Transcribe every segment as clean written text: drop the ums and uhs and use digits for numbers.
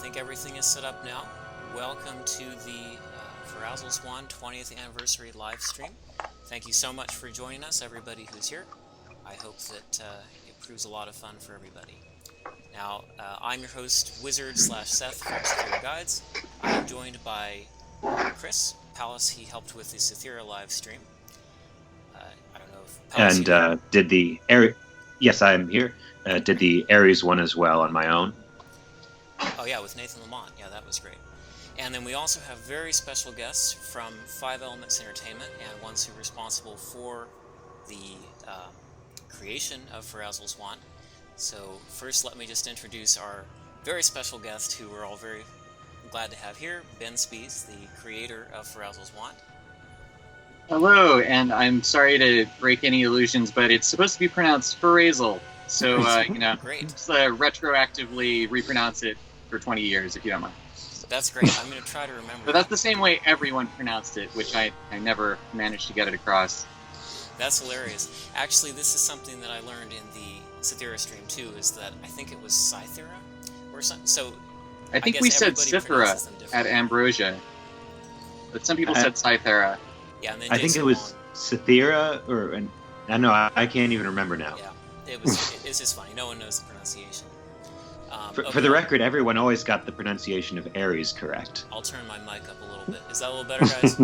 think everything is set up now. Welcome to the Ferazel's 20th anniversary live stream. Thank you so much for joining us, everybody who's here. I hope that it proves a lot of fun for everybody. Now, I'm your host, Wizard/Seth from Cythera Guides. I'm joined by Chris Palace. He helped with the Cythera live stream. I don't know if Palace and did the Aries? Yes, I'm here. Did the Aries one as well on my own. Oh yeah, with Nathan Lamont. Yeah, that was great. And then we also have very special guests from Five Elements Entertainment and ones who are responsible for the creation of Ferazel's Wand. So first, let me just introduce our very special guest, who we're all very glad to have here, Ben Spees, the creator of Ferazel's Wand. Hello, and I'm sorry to break any illusions, but it's supposed to be pronounced Ferazel. So, Great. Just retroactively repronounce it for 20 years, if you don't mind. That's great. I'm going to try to remember. But that's the same way everyone pronounced it, which I never managed to get it across. That's hilarious. Actually, this is something that I learned in the Cythera stream, too, is that I think it was Cythera or something. So I think we said Cythera at Ambrosia, but some people said Cythera. Yeah, and then I think it was Cythera, or I know I can't even remember now. Yeah, it's just funny. No one knows the pronunciation. For the record, everyone always got the pronunciation of Aries correct. I'll turn my mic up a little bit. Is that a little better, guys?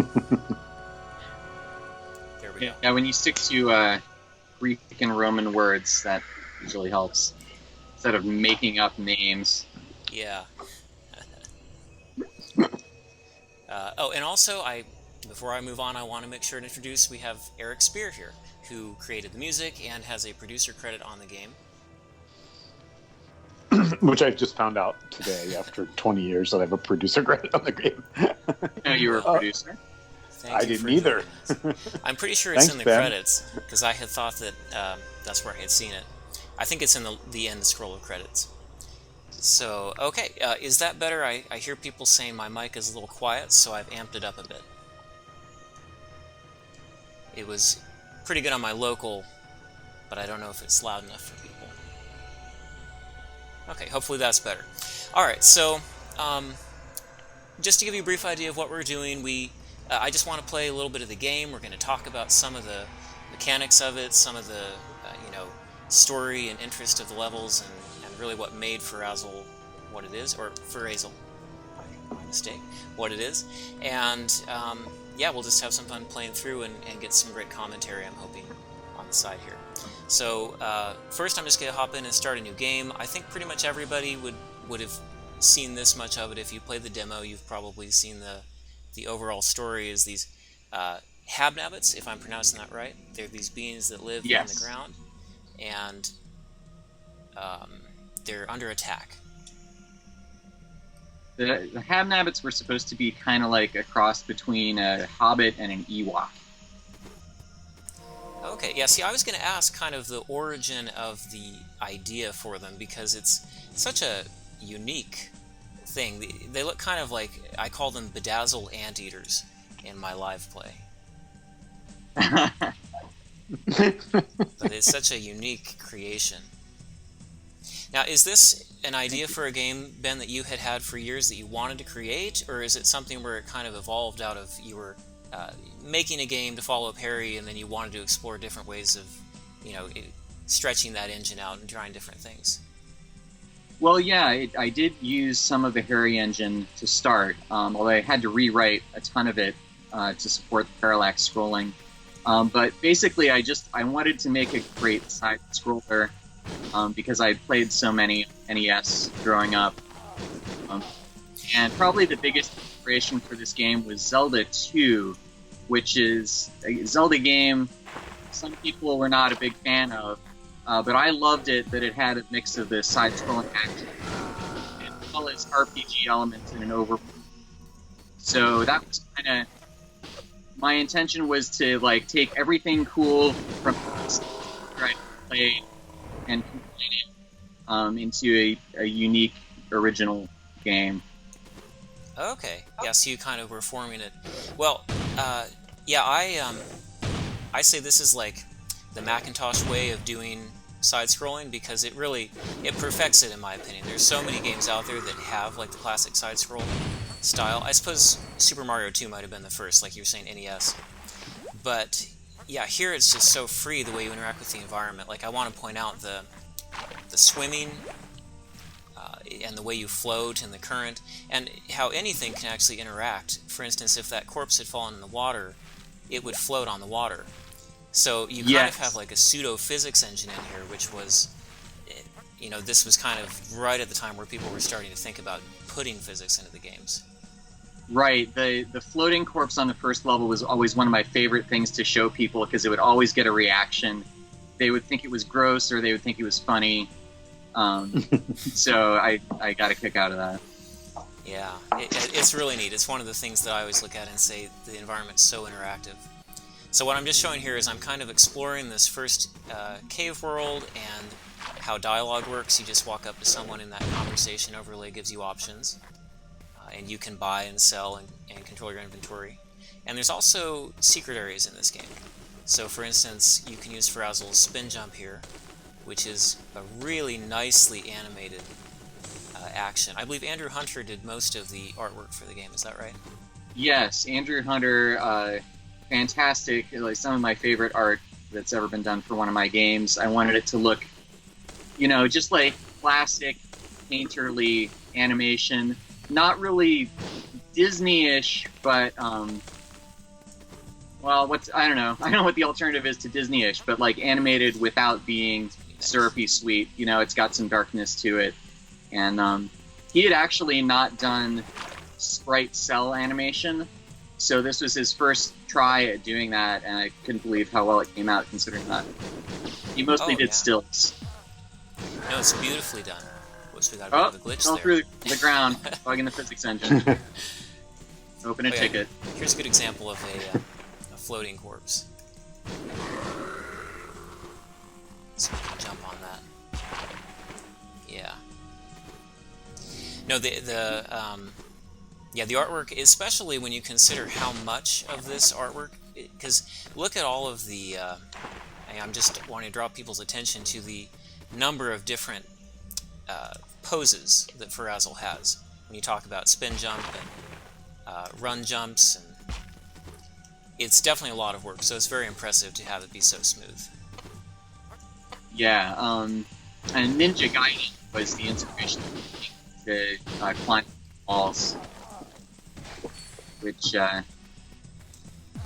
There we go. Yeah, when you stick to Greek and Roman words, that usually helps, instead of making up names. Yeah. And also, before I move on, I want to make sure to introduce, we have Eric Speier here, who created the music and has a producer credit on the game. Which I just found out today after 20 years that I have a producer credit on the game. No, you were a producer? Thank I you didn't either. I'm pretty sure it's Thanks, in the Ben. credits, because I had thought that that's where I had seen it. I think it's in the end scroll of credits. So, okay, is that better? I hear people saying my mic is a little quiet, so I've amped it up a bit. It was pretty good on my local, but I don't know if it's loud enough for people. Okay, hopefully that's better. Alright, so just to give you a brief idea of what we're doing, I just want to play a little bit of the game. We're going to talk about some of the mechanics of it, some of the story and interest of the levels, and really what made Ferazel what it is, or Ferazel, my mistake, what it is. And yeah, we'll just have some fun playing through and get some great commentary, I'm hoping, on the side here. So first I'm just going to hop in and start a new game. I think pretty much everybody would have seen this much of it. If you played the demo, you've probably seen the overall story is these habnabbits, if I'm pronouncing that right. They're these beings that live in the ground, and they're under attack. The habnabbits were supposed to be kind of like a cross between a hobbit and an Ewok. Okay, yeah, see, I was going to ask kind of the origin of the idea for them, because it's such a unique thing. They look kind of like, I call them bedazzled anteaters in my live play. But it's such a unique creation. Now, is this an idea for a game, Ben, that you had for years that you wanted to create, or is it something where it kind of evolved out of you were making a game to follow up Harry, and then you wanted to explore different ways of, stretching that engine out and trying different things? Well, yeah, I did use some of the Harry engine to start, although I had to rewrite a ton of it to support the parallax scrolling. But basically, I wanted to make a great side scroller because I played so many NES growing up. And probably the biggest inspiration for this game was Zelda 2, which is a Zelda game some people were not a big fan of, but I loved it that it had a mix of the side-scrolling action as well as RPG elements in an overworld. So that was kind of my intention, was to take everything cool from where I played and combine it into a unique original game. Okay. Yeah, so you kind of were forming it. Well, yeah, I say this is like the Macintosh way of doing side-scrolling because it perfects it in my opinion. There's so many games out there that have like the classic side-scroll style. I suppose Super Mario 2 might have been the first, like you were saying, NES. But yeah, here it's just so free the way you interact with the environment. Like I want to point out the swimming and the way you float and the current, and how anything can actually interact. For instance, if that corpse had fallen in the water, it would float on the water. So you kind of have like a pseudo-physics engine in here, which was, this was kind of right at the time where people were starting to think about putting physics into the games. Right. The floating corpse on the first level was always one of my favorite things to show people because it would always get a reaction. They would think it was gross or they would think it was funny. So I got a kick out of that. Yeah, it's really neat. It's one of the things that I always look at and say the environment's so interactive. So what I'm just showing here is I'm kind of exploring this first cave world and how dialogue works. You just walk up to someone and that conversation overlay gives you options. And you can buy and sell and control your inventory. And there's also secret areas in this game. So for instance, you can use Ferazel's spin jump here, which is a really nicely animated action. I believe Andrew Hunter did most of the artwork for the game, is that right? Yes, Andrew Hunter, fantastic. Like some of my favorite art that's ever been done for one of my games. I wanted it to look, just like classic painterly animation. Not really Disney-ish, but I don't know. I don't know what the alternative is to Disney-ish, but like animated without being syrupy sweet. It's got some darkness to it. And he had actually not done sprite cell animation, so this was his first try at doing that, and I couldn't believe how well it came out considering that. He mostly did stills. No, it's beautifully done. Whoops, we got a bit of a glitch fell there. Through the ground, bugging the physics engine. Open a ticket. Here's a good example of a floating corpse. So we can jump on that. Yeah. No, the artwork, especially when you consider how much of this artwork, because look at all of the. I'm just wanting to draw people's attention to the number of different poses that Ferazel has. When you talk about spin jump and run jumps, and it's definitely a lot of work. So it's very impressive to have it be so smooth. Yeah, and Ninja Gaiden was the inspiration to climb walls, which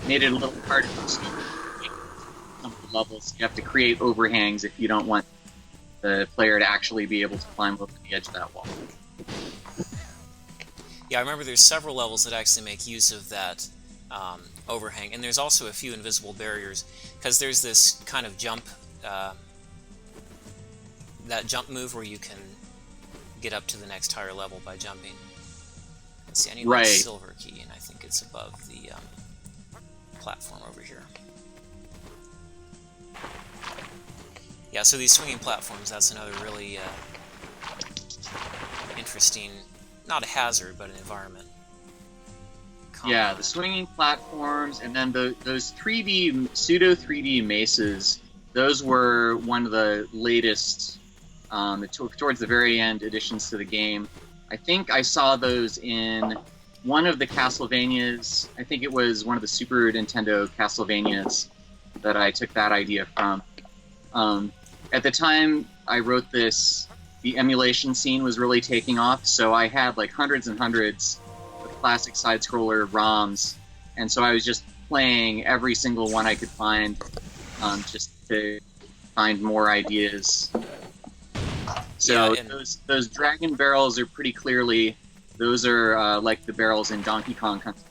made it a little harder to some of the levels. You have to create overhangs if you don't want the player to actually be able to climb over the edge of that wall. Yeah, I remember there's several levels that actually make use of that overhang, and there's also a few invisible barriers, because there's this kind of jump, that jump move where you can get up to the next higher level by jumping. Let's see, I need a silver key, and I think it's above the platform over here. Yeah, so these swinging platforms, that's another really interesting, not a hazard, but an environment. Yeah, the swinging platforms, and then those 3D, pseudo 3D maces, those were one of the latest, towards the very end, additions to the game. I think I saw those in one of the Castlevanias. I think it was one of the Super Nintendo Castlevanias that I took that idea from. At the time I wrote this, the emulation scene was really taking off, so I had like hundreds and hundreds of classic side-scroller ROMs, and so I was just playing every single one I could find, just to find more ideas. So those dragon barrels are pretty clearly, those are like the barrels in Donkey Kong Country.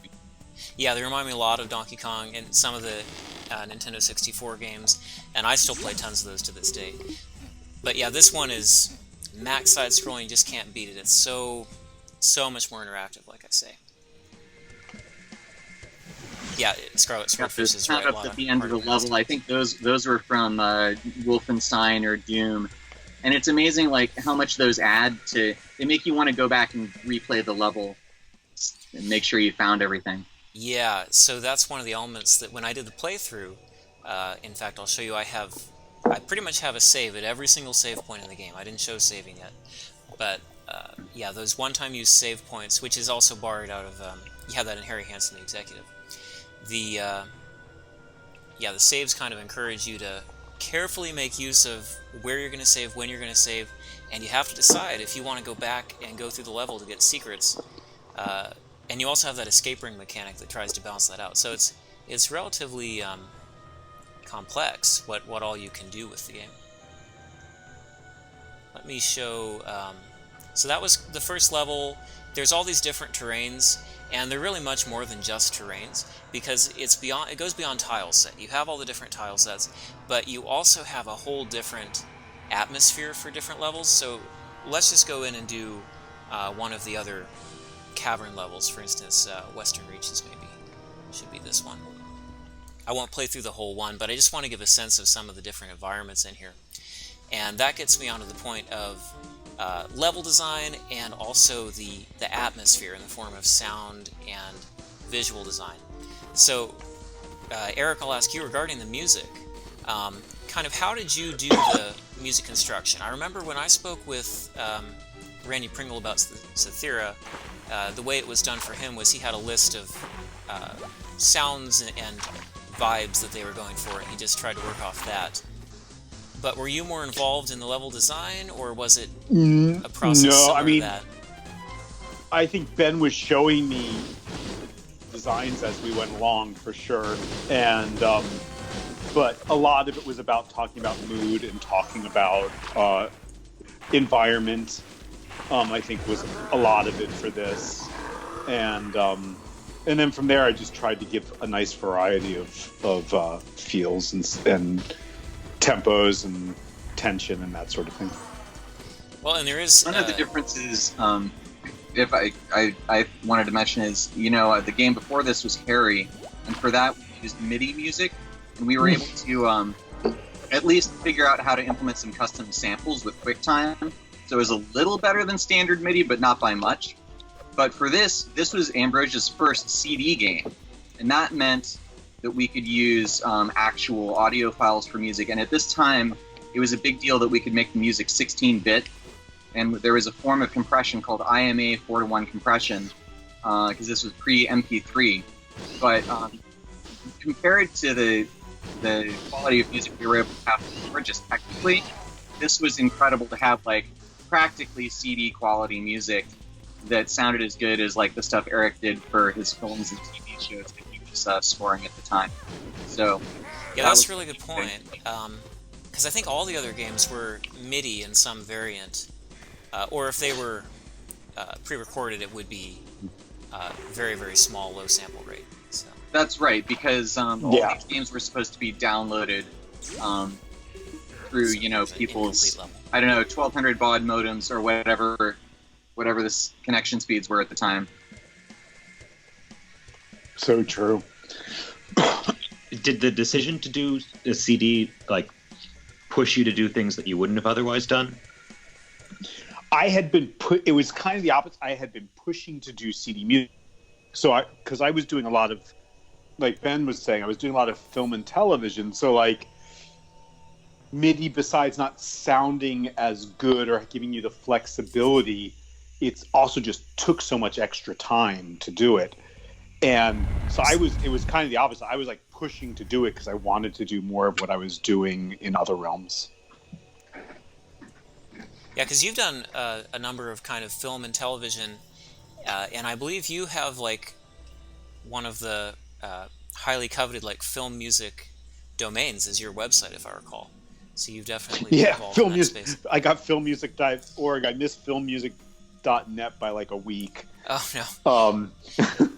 Yeah, they remind me a lot of Donkey Kong and some of the Nintendo 64 games, and I still play tons of those to this day. But yeah, this one is max side-scrolling, you just can't beat it. It's so much more interactive, like I say. Yeah, Scarlet Swordfish is right. Up at the end of the level, I think those were from Wolfenstein or Doom. And it's amazing, like, how much those add to... They make you want to go back and replay the level and make sure you found everything. Yeah, so that's one of the elements that when I did the playthrough, in fact, I'll show you, I have I pretty much have a save at every single save point in the game. I didn't show saving yet, but yeah, those one-time use save points, which is also borrowed out of you have that in Harry Hansen, the Executive. The yeah, the saves kind of encourage you to carefully make use of where you're going to save, when you're going to save, and you have to decide if you want to go back and go through the level to get secrets. And you also have that escape ring mechanic that tries to balance that out. So it's relatively complex what all you can do with the game. Let me show. So that was the first level. There's all these different terrains, and they're really much more than just terrains because it goes beyond tile set. You have all the different tile sets, but you also have a whole different atmosphere for different levels. So let's just go in and do one of the other cavern levels. For instance, Western Reaches maybe should be this one. I won't play through the whole one, but I just want to give a sense of some of the different environments in here. And that gets me onto the point of level design and also the atmosphere in the form of sound and visual design. So, Eric, I'll ask you regarding the music. Kind of how did you do the music construction? I remember when I spoke with Randy Pringle about Cythera, the way it was done for him was he had a list of sounds and vibes that they were going for, and he just tried to work off that. But were you more involved in the level design, or was it a process similar to that? I think Ben was showing me designs as we went along, for sure. And but a lot of it was about talking about mood and talking about environment. I think was a lot of it for this, and then from there I just tried to give a nice variety of feels and tempos and tension and that sort of thing. Well, and there is one of the differences. If I wanted to mention is, the game before this was Harry, and for that we used MIDI music, and we were able to at least figure out how to implement some custom samples with QuickTime. So it was a little better than standard MIDI, but not by much. But for this was Ambrosia's first CD game, and that meant that we could use actual audio files for music. And at this time, it was a big deal that we could make the music 16-bit, and there was a form of compression called IMA 4:1 compression, because this was pre-MP3. But compared to the quality of music we were able to have before, just technically, this was incredible to have practically CD quality music that sounded as good as the stuff Eric did for his films and TV shows that he was scoring at the time. So yeah, that's a really good point. Because I think all the other games were MIDI in some variant, or if they were pre-recorded, it would be very, very small, low sample rate. So. That's right, because all these games were supposed to be downloaded through people's 1200 baud modems or whatever the connection speeds were at the time. So true. Did the decision to do a CD push you to do things that you wouldn't have otherwise done? I had been it was kind of the opposite. I had been pushing to do CD music. So because I was doing a lot of, like Ben was saying, I was doing a lot of film and television. So MIDI, besides not sounding as good or giving you the flexibility, it's also just took so much extra time to do it. And so it was kind of the opposite. I was pushing to do it because I wanted to do more of what I was doing in other realms. Yeah, because you've done a number of kind of film and television, and I believe you have one of the highly coveted film music domains as your website, if I recall. So you've definitely been involved film in that music. space. I got filmmusic.org. I missed filmmusic.net by a week. Oh no.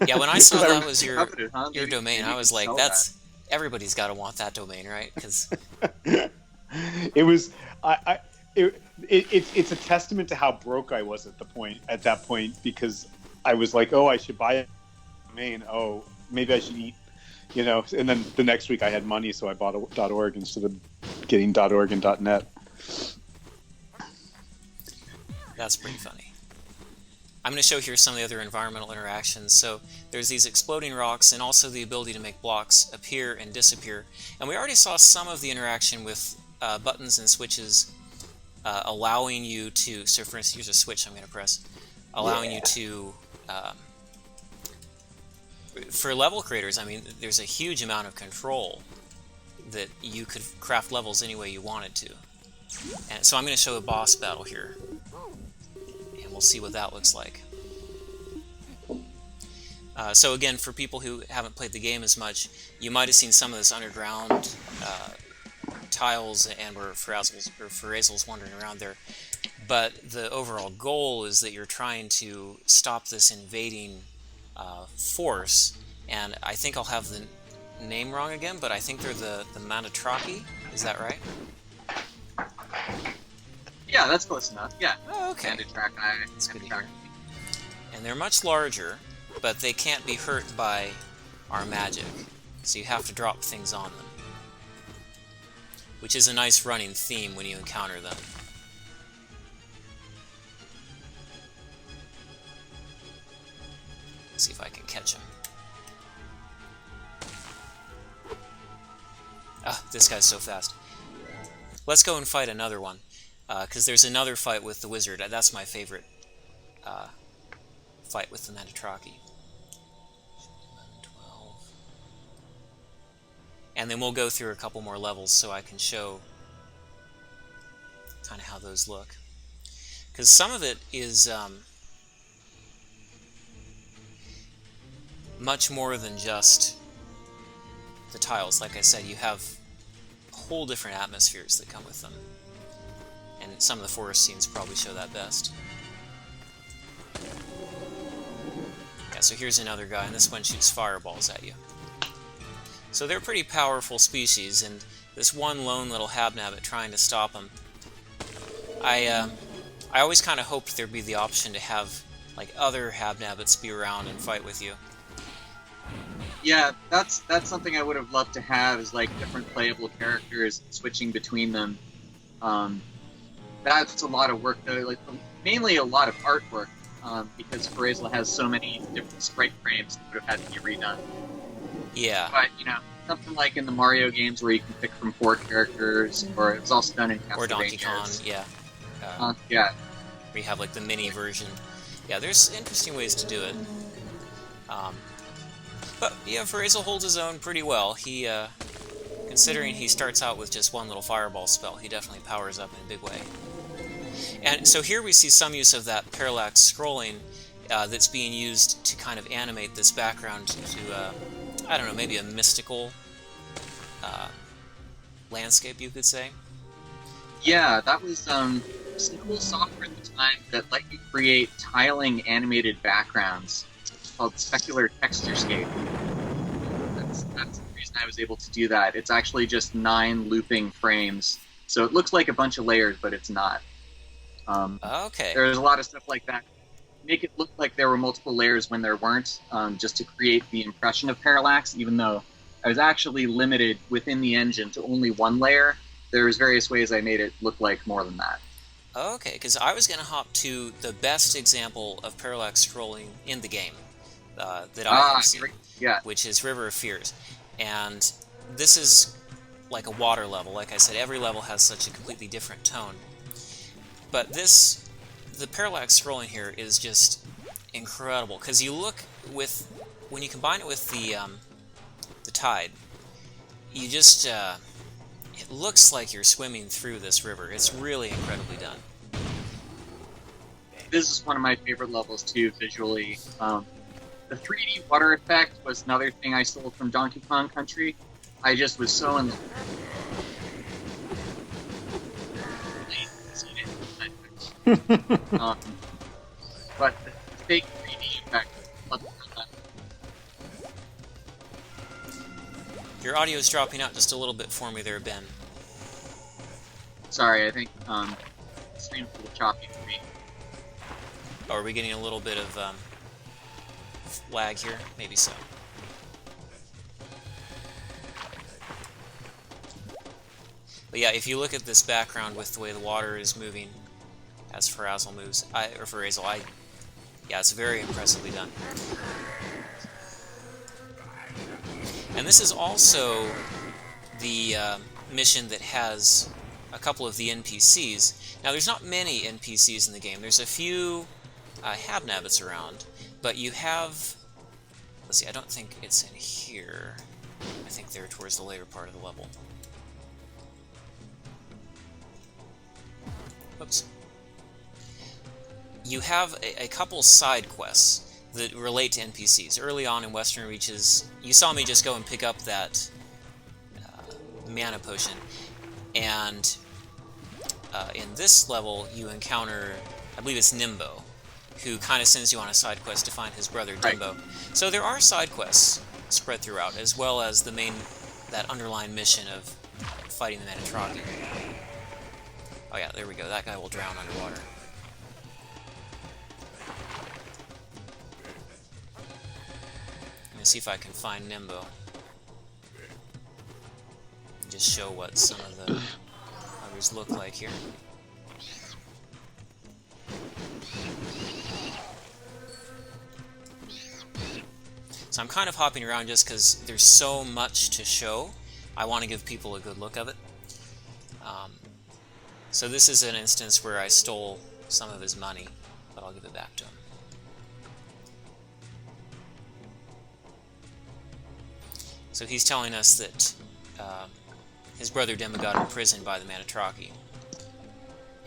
Yeah, when I saw that was your domain, I was like, everybody's got to want that domain, right? Because it was it's a testament to how broke I was at that point because I was like, oh, I should buy a domain. Oh, maybe I should eat, And then the next week I had money, so I bought a .org instead of getting .org and .net. That's pretty funny. I'm going to show here some of the other environmental interactions. So there's these exploding rocks and also the ability to make blocks appear and disappear. And we already saw some of the interaction with buttons and switches allowing you to, so for instance, here's a switch I'm going to press, allowing you to, for level creators, I mean, there's a huge amount of control that you could craft levels any way you wanted to. And so I'm going to show a boss battle here, and we'll see what that looks like. So again, for people who haven't played the game as much, you might have seen some of this underground tiles and where Ferazel's wandering around there. But the overall goal is that you're trying to stop this invading force, and I think I'll have the name wrong again, but I think they're the Manatraki. Is that right? Yeah, that's close enough. Yeah. Oh, okay. Manatraki. And they're much larger, but they can't be hurt by our magic, so you have to drop things on them, which is a nice running theme when you encounter them. Let's see if I can catch him. Ah, this guy's so fast. Let's go and fight another one, because there's another fight with the wizard. That's my favorite fight with the Manatraki. 12. And then we'll go through a couple more levels so I can show kind of how those look. Because some of it is much more than just the tiles. Like I said, you have whole different atmospheres that come with them. And some of the forest scenes probably show that best. Yeah, so here's another guy, and this one shoots fireballs at you. So they're pretty powerful species, and this one lone little habnabbit trying to stop them. I always kind of hoped there'd be the option to have like other habnabbits be around and fight with you. Yeah, that's something I would have loved to have, is like different playable characters, switching between them. That's a lot of work though, like mainly a lot of artwork, because Ferazel has so many different sprite frames that would have had to be redone. Yeah. But you know, something like in the Mario games where you can pick from 4 characters, or it was also done in Castlevania. Or Donkey Kong, yeah. Yeah. Where you have like the mini version. Yeah, there's interesting ways to do it. But yeah, Ferazel holds his own pretty well. He, considering he starts out with just one little fireball spell, he definitely powers up in a big way. And so here we see some use of that parallax scrolling that's being used to kind of animate this background to, I don't know, maybe a mystical landscape, you could say. Yeah, that was some cool software at the time that let you create tiling animated backgrounds. It's called Specular Texturescape. That's the reason I was able to do that. It's actually just 9 looping frames, so it looks like a bunch of layers, but it's not. Okay. There's a lot of stuff like that. Make it look like there were multiple layers when there weren't, just to create the impression of parallax, even though I was actually limited within the engine to only 1 layer. There's various ways I made it look like more than that. Okay, because I was going to hop to the best example of parallax scrolling in the game that I have seen, which is River of Fears. And this is like a water level. Like I said, every level has such a completely different tone. But the parallax scrolling here is just incredible, because you look with, when you combine it with the tide, you just, it looks like you're swimming through this river. It's really incredibly done. This is one of my favorite levels too, visually. The 3D water effect was another thing I stole from Donkey Kong Country. I just was so in love. But the fake 3D effect, Your audio is dropping out just a little bit for me there, Ben. Sorry, I think the stream's a little choppy for me. Oh, are we getting a little bit of lag here? Maybe so. But yeah, if you look at this background with the way the water is moving as Ferazel moves, yeah, it's very impressively done. And this is also the mission that has a couple of the NPCs. Now, there's not many NPCs in the game. There's a few habnabbits around, but you have... Let's see, I don't think it's in here. I think they're towards the later part of the level. Whoops. You have a couple side quests that relate to NPCs. Early on in Western Reaches, you saw me just go and pick up that mana potion, and in this level you encounter, I believe it's Nimbo, who kind of sends you on a side quest to find his brother Dimbo. Right. So there are side quests spread throughout, as well as the main, that underlying mission of fighting the Manitraki. Oh yeah, there we go. That guy will drown underwater. Let me see if I can find Nimbo. Just show what some of the others look like here. So I'm kind of hopping around just because there's so much to show. I want to give people a good look of it. So this is an instance where I stole some of his money, but I'll give it back to him. So he's telling us that his brother Dimba got imprisoned by the Manitraki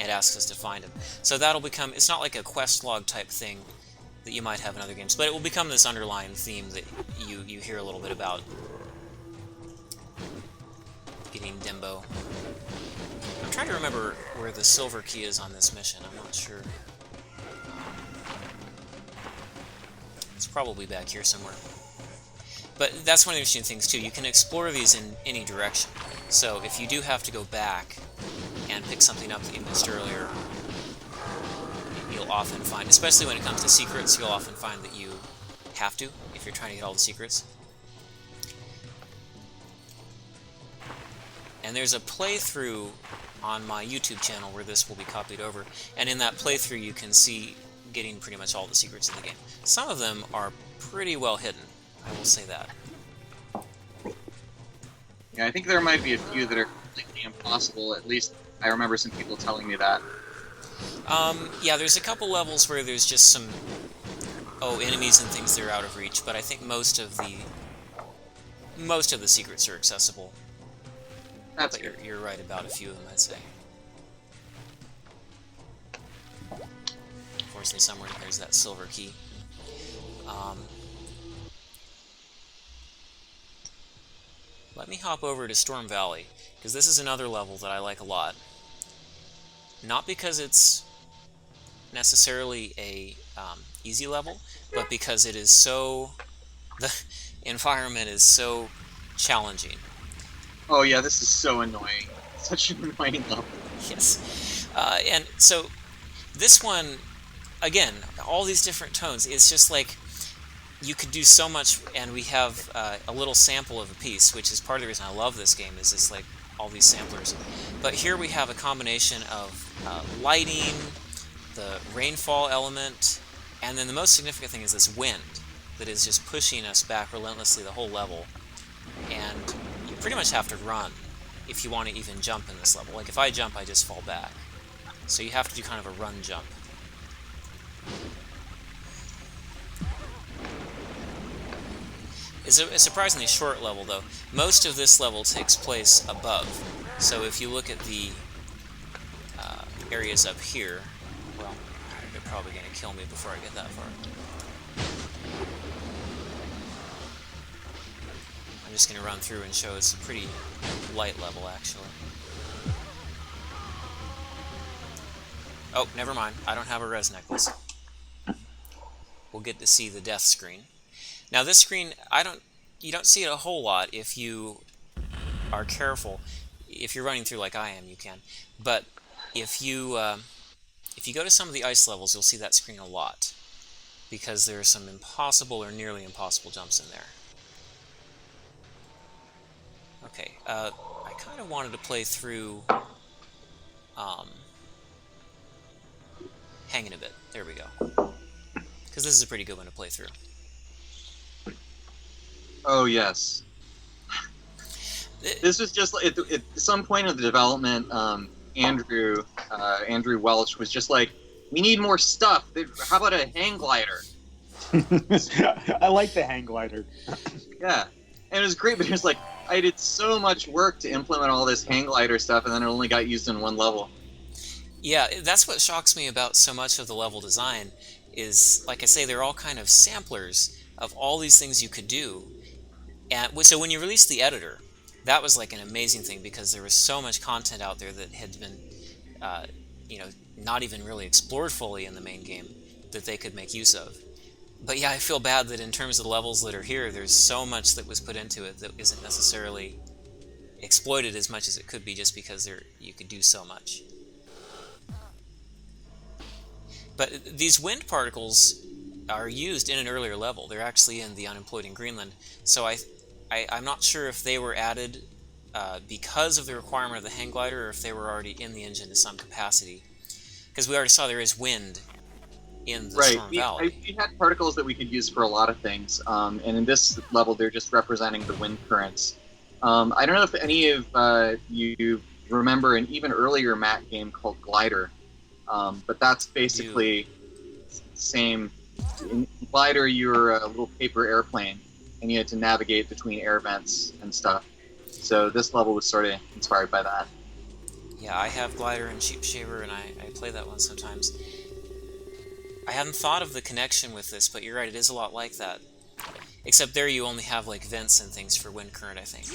and asks us to find him. So that'll become, it's not like a quest log type thing that you might have in other games, but it will become this underlying theme that you hear a little bit about. Getting Dimbo. I'm trying to remember where the silver key is on this mission. I'm not sure. It's probably back here somewhere. But that's one of the interesting things too. You can explore these in any direction. So if you do have to go back and pick something up that you missed earlier, you'll often find, especially when it comes to secrets, you'll often find that you have to, if you're trying to get all the secrets. And there's a playthrough on my YouTube channel where this will be copied over, and in that playthrough you can see getting pretty much all the secrets in the game. Some of them are pretty well hidden, I will say that. Yeah, I think there might be a few that are completely impossible. At least I remember some people telling me that. Yeah, there's a couple levels where there's just some enemies and things that are out of reach, but I think most of the secrets are accessible. That's but you're right about a few of them, I'd say. Unfortunately, somewhere there's that silver key. Let me hop over to Storm Valley, because this is another level that I like a lot. Not because it's necessarily a easy level, but because it is so... the environment is so challenging. Oh yeah, this is so annoying. Such an annoying level. Yes. And so, this one, again, all these different tones, it's just like, you could do so much, and we have a little sample of a piece, which is part of the reason I love this game, is it's like all these samplers. But here we have a combination of lighting, the rainfall element, and then the most significant thing is this wind that is just pushing us back relentlessly the whole level. And you pretty much have to run if you want to even jump in this level. Like if I jump, I just fall back. So you have to do kind of a run jump. It's a surprisingly short level, though. Most of this level takes place above. So if you look at the areas up here, well, they're probably going to kill me before I get that far. I'm just going to run through and show it's a pretty light level, actually. Oh, never mind. I don't have a res necklace. We'll get to see the death screen. Now this screen, you don't see it a whole lot if you are careful. If you're running through like I am, you can. But if you go to some of the ice levels, you'll see that screen a lot, because there are some impossible or nearly impossible jumps in there. Okay, I kind of wanted to play through Hanging a Bit. There we go. Because this is a pretty good one to play through. Oh, yes. This was just at some point of the development, Andrew Welch was just like, we need more stuff. How about a hang glider? I like the hang glider. Yeah, and it was great, but it was like, I did so much work to implement all this hang glider stuff, and then it only got used in one level. Yeah, that's what shocks me about so much of the level design is, like I say, they're all kind of samplers of all these things you could do. And so when you released the editor, that was like an amazing thing because there was so much content out there that had been, not even really explored fully in the main game that they could make use of. But yeah, I feel bad that in terms of the levels that are here, there's so much that was put into it that isn't necessarily exploited as much as it could be just because you could do so much. But these wind particles are used in an earlier level. They're actually in the Unemployed in Greenland. So I'm not sure if they were added because of the requirement of the hang glider or if they were already in the engine to some capacity. Because we already saw there is wind in the Storm Valley. We had particles that we could use for a lot of things, and in this level they're just representing the wind currents. I don't know if any of you remember an even earlier Mac game called Glider, but that's basically the same. In Glider, you're a little paper airplane, and you had to navigate between air vents and stuff. So this level was sort of inspired by that. Yeah, I have Glider and Sheep Shaver, and I play that one sometimes. I hadn't thought of the connection with this, but you're right, it is a lot like that. Except there you only have like vents and things for wind current, I think.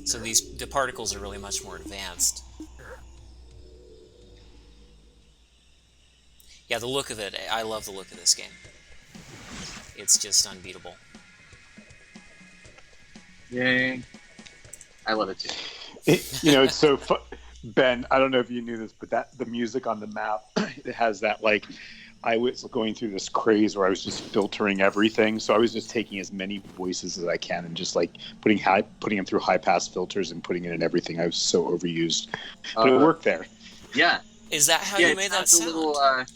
So the particles are really much more advanced. Yeah, the look of it, I love the look of this game. It's just unbeatable. Yay. I love it too. It's so fun. Ben, I don't know if you knew this, but the music on the map, it has that, like, I was going through this craze where I was just filtering everything. So I was just taking as many voices as I can and just like putting them through high pass filters and putting it in everything. I was so overused, but it worked there. Yeah. Is that how you made that sound?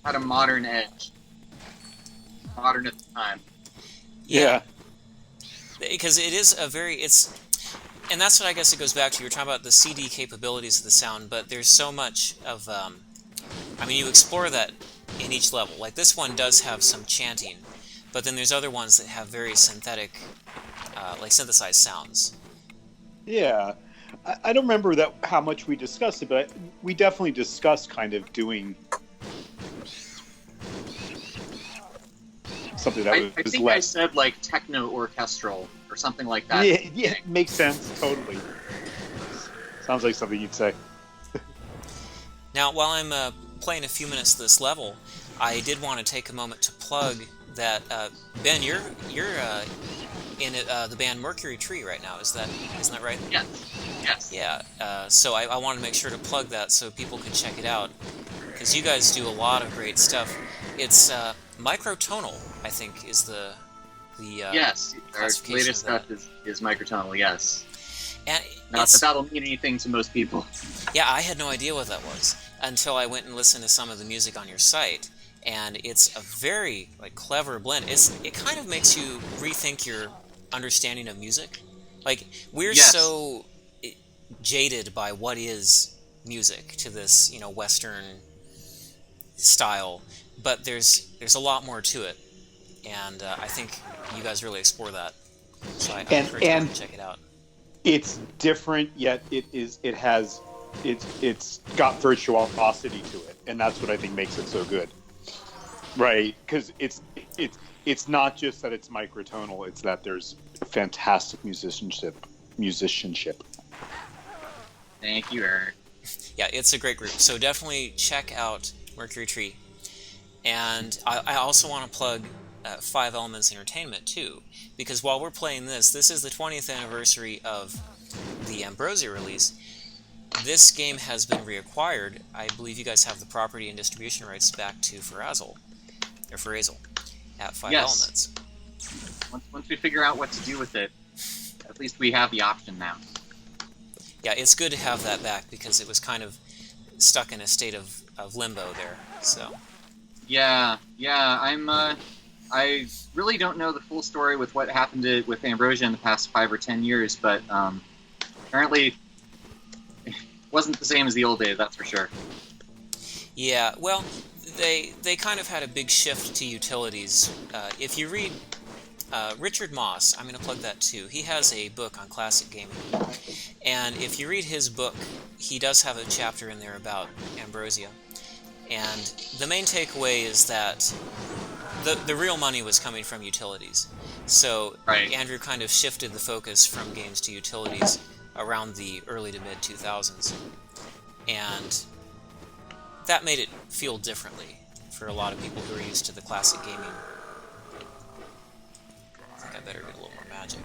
Had a modern edge. Modern at the time. Yeah. Because it is and that's what I guess it goes back to. You were talking about the CD capabilities of the sound, but there's so much of, you explore that in each level. Like this one does have some chanting, but then there's other ones that have very synthetic, like synthesized sounds. Yeah. I don't remember how much we discussed it, but we definitely discussed kind of doing something that was I think I said like techno orchestral or something like that. Yeah, makes sense, totally. Sounds like something you'd say. Now, while I'm playing a few minutes of this level, I did want to take a moment to plug that Ben, you're in the band Mercury Tree right now. Isn't that right? Yeah. Yes. Yeah. So I wanted to make sure to plug that so people can check it out because you guys do a lot of great stuff. It's microtonal, I think, is the yes. Our latest stuff is microtonal. Yes. And not that that'll mean anything to most people. Yeah, I had no idea what that was until I went and listened to some of the music on your site, and it's a very clever blend. It kind of makes you rethink your understanding of music. Like we're so jaded by what is music to this Western style, but there's a lot more to it, and I think you guys really explore that. So I encourage you to check it out. It's different, yet it's got virtuosity to it, and that's what I think makes it so good, right? Because it's not just that it's microtonal; it's that there's fantastic musicianship. Thank you, Eric. Yeah, it's a great group. So definitely check out Mercury Tree, and I also want to plug 5 Elements Entertainment too, because while we're playing this is the 20th anniversary of the Ambrosia release. This game has been reacquired. I believe you guys have the property and distribution rights back to Ferazel at 5 Elements. Once we figure out what to do with it, at least we have the option now. Yeah, it's good to have that back because it was kind of stuck in a state of limbo there. So. Yeah. I really don't know the full story with what happened with Ambrosia in the past 5 or 10 years, but apparently wasn't the same as the old days, that's for sure. Yeah, well, they kind of had a big shift to utilities. If you read Richard Moss, I'm going to plug that too. He has a book on classic gaming, and if you read his book, he does have a chapter in there about Ambrosia. And the main takeaway is that the real money was coming from utilities. So Right. Andrew kind of shifted the focus from games to utilities around the early to mid 2000s. And that made it feel differently for a lot of people who are used to the classic gaming. I think I better get a little more magic.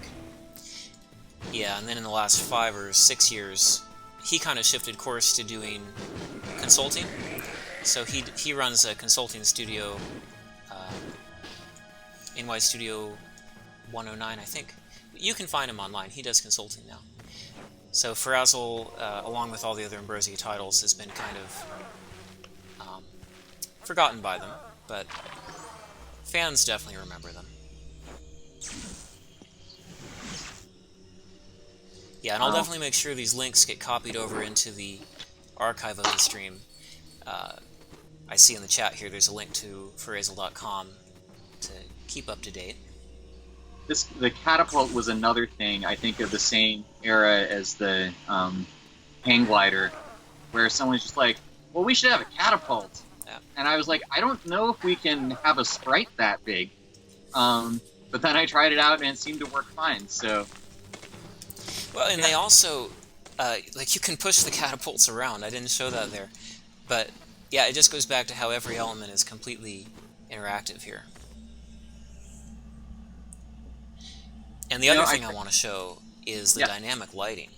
Yeah, and then in the last 5 or 6 years, he kind of shifted course to doing consulting. So he runs a consulting studio, NY Studio 109, I think. You can find him online. He does consulting now. So Ferazel, along with all the other Ambrosia titles, has been kind of forgotten by them, but fans definitely remember them. Yeah, and I'll definitely make sure these links get copied over into the archive of the stream. I see in the chat here there's a link to Ferazel.com to keep up to date. The catapult was another thing, I think, of the same era as the hang glider, where someone's just like, well, we should have a catapult. Yeah. And I was like, I don't know if we can have a sprite that big. But then I tried it out and it seemed to work fine, so... Well, and they also, like, you can push the catapults around. I didn't show that there. But, yeah, it just goes back to how every element is completely interactive here. And the other thing I want to show is the dynamic lighting.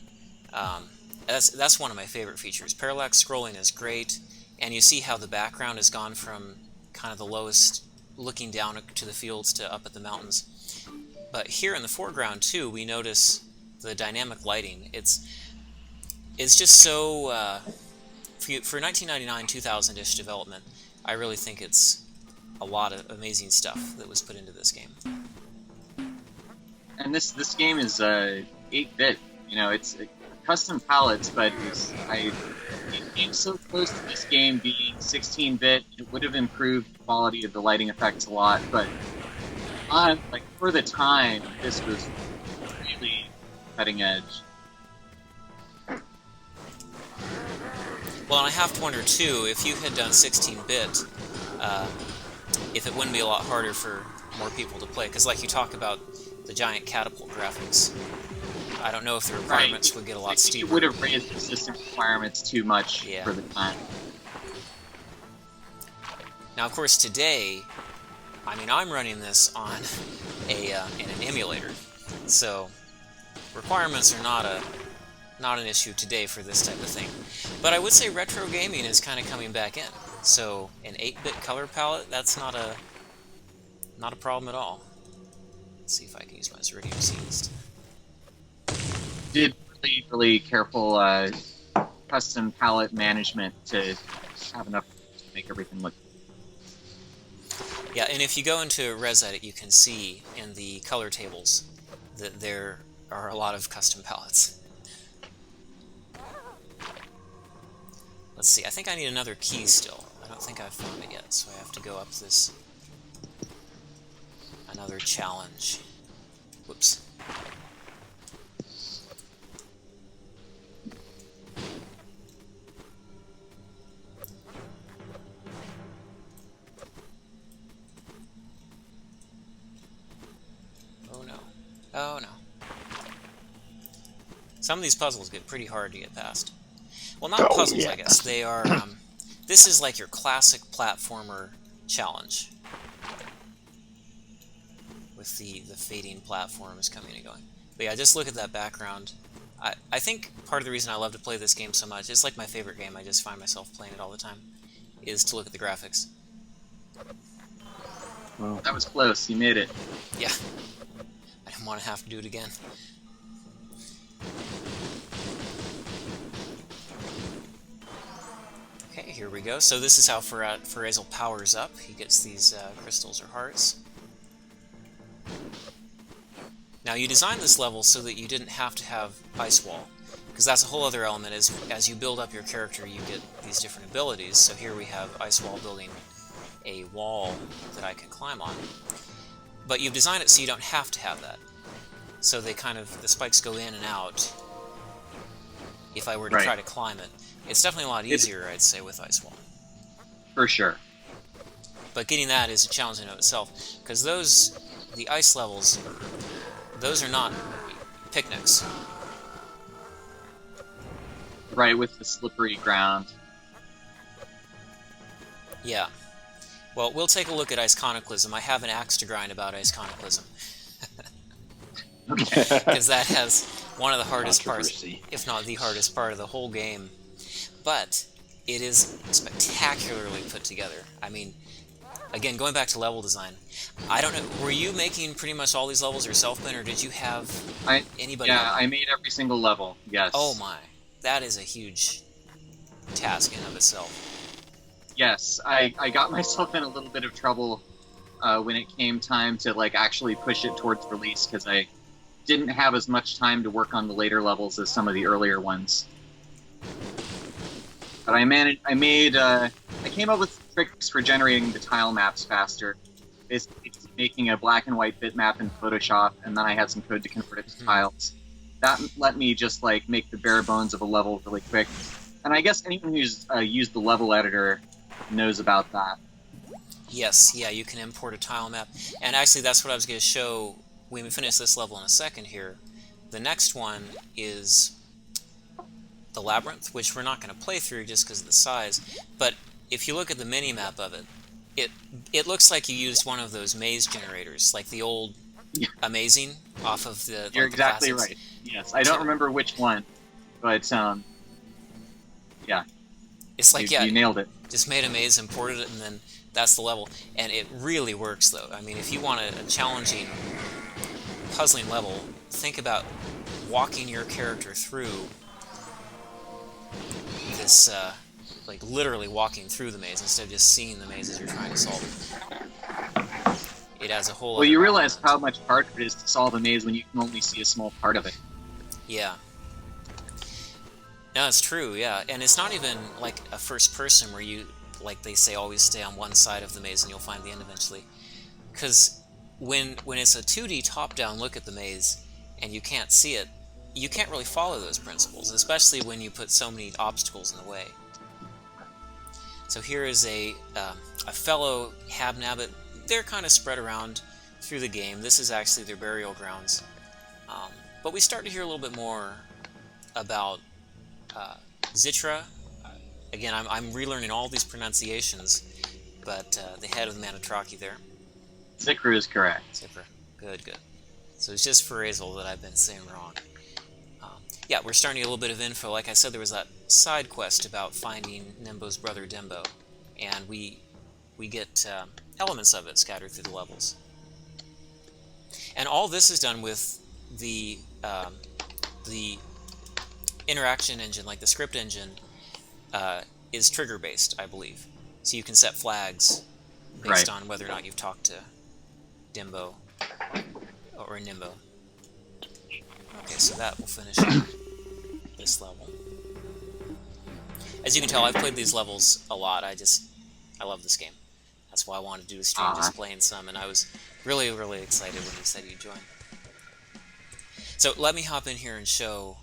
That's one of my favorite features. Parallax scrolling is great, and you see how the background has gone from kind of the lowest, looking down to the fields to up at the mountains. But here in the foreground, too, we notice the dynamic lighting. It's just so... for 1999, 2000-ish development, I really think it's a lot of amazing stuff that was put into this game. And this game is 8-bit. You know, it's custom palettes, but it came so close to this game being 16-bit. It would have improved the quality of the lighting effects a lot, but for the time, this was really cutting edge. Well, and I have to wonder, too, if you had done 16-bit, if it wouldn't be a lot harder for more people to play. Because, like you talk about the giant catapult graphics, I don't know if the requirements would get a lot steeper. It would have raised the system requirements too much for the time. Now, of course, today, I mean, I'm running this on in an emulator, so requirements are not an issue today for this type of thing. But I would say retro gaming is kind of coming back in. So an 8-bit color palette, that's not a problem at all. Let's see if I can use my Zeridium Seized. Did really careful custom palette management to have enough to make everything look. Yeah, and if you go into ResEdit, you can see in the color tables that there are a lot of custom palettes. Let's see, I think I need another key still. I don't think I've found it yet, so I have to go up this... another challenge. Whoops. Oh no. Oh no. Some of these puzzles get pretty hard to get past. Well, not puzzles, I guess. They are, this is like your classic platformer challenge. With the fading platforms coming and going. But yeah, just look at that background. I think part of the reason I love to play this game so much, it's like my favorite game, I just find myself playing it all the time, is to look at the graphics. Wow. That was close, you made it. Yeah. I didn't want to have to do it again. Okay, here we go. So this is how Ferazel powers up. He gets these crystals or hearts. Now, you designed this level so that you didn't have to have Ice Wall. because that's a whole other element. Is as you build up your character, you get these different abilities. So here we have Ice Wall building a wall that I can climb on. But you've designed it so you don't have to have that. So they the spikes go in and out. If I were to try to climb it, it's definitely a lot easier, I'd say, with Ice Wall. For sure. But getting that is a challenge in of itself, because the ice levels, those are not picnics. Right, with the slippery ground. Yeah. Well, we'll take a look at Iconoclasm. I have an axe to grind about Iconoclasm. Okay. Because that has one of the hardest parts, Controversy. if not the hardest part of the whole game. But it is spectacularly put together. I mean, again, going back to level design, I don't know, were you making pretty much all these levels yourself, Ben, or did you have anybody Yeah, else? I made every single level, yes. Oh my, that is a huge task in of itself. Yes, I got myself in a little bit of trouble when it came time to actually push it towards release, because I didn't have as much time to work on the later levels as some of the earlier ones. But I came up with tricks for generating the tile maps faster. Basically just making a black and white bitmap in Photoshop, and then I had some code to convert it to tiles. That let me just make the bare bones of a level really quick. And I guess anyone who's used the level editor knows about that. Yes, yeah, you can import a tile map. And actually, that's what I was going to show when we finish this level in a second here. The next one is the Labyrinth, which we're not going to play through just because of the size. But if you look at the mini-map of it, it looks like you used one of those maze generators, like the old Amazing off of the You're exactly classics. right. Yes, I don't remember which one, but yeah. It's like, you nailed it. Just made a maze, imported it, and then that's the level. And it really works, though. I mean, if you want a challenging, puzzling level, think about walking your character through this, literally walking through the maze instead of just seeing the maze as you're trying to solve it. It has a whole. Well, you realize how much harder it is to solve a maze when you can only see a small part of it. Yeah. No, it's true, yeah. And it's not even like a first person where you, like they say, always stay on one side of the maze and you'll find the end eventually. Because when it's a 2D top-down look at the maze and you can't see it, you can't really follow those principles, especially when you put so many obstacles in the way. So here is a fellow Habnabbit. They're kind of spread around through the game. This is actually their burial grounds. But we start to hear a little bit more about Cythera. Again, I'm relearning all these pronunciations, but the head of the Manitraki there. Cythera is correct. Cythera. Good, good. So it's just Ferazel that I've been saying wrong. Yeah, we're starting to get a little bit of info. Like I said, there was that side quest about finding Nimbo's brother Dimbo, and we get elements of it scattered through the levels. And all this is done with the interaction engine, like the script engine, is trigger-based, I believe. So you can set flags based on whether or not you've talked to Dimbo or Nimbo. Okay, so that will finish this level. As you can tell, I've played these levels a lot. I love this game. That's why I wanted to do a stream just playing some, and I was really, really excited when you said you'd join. So let me hop in here and show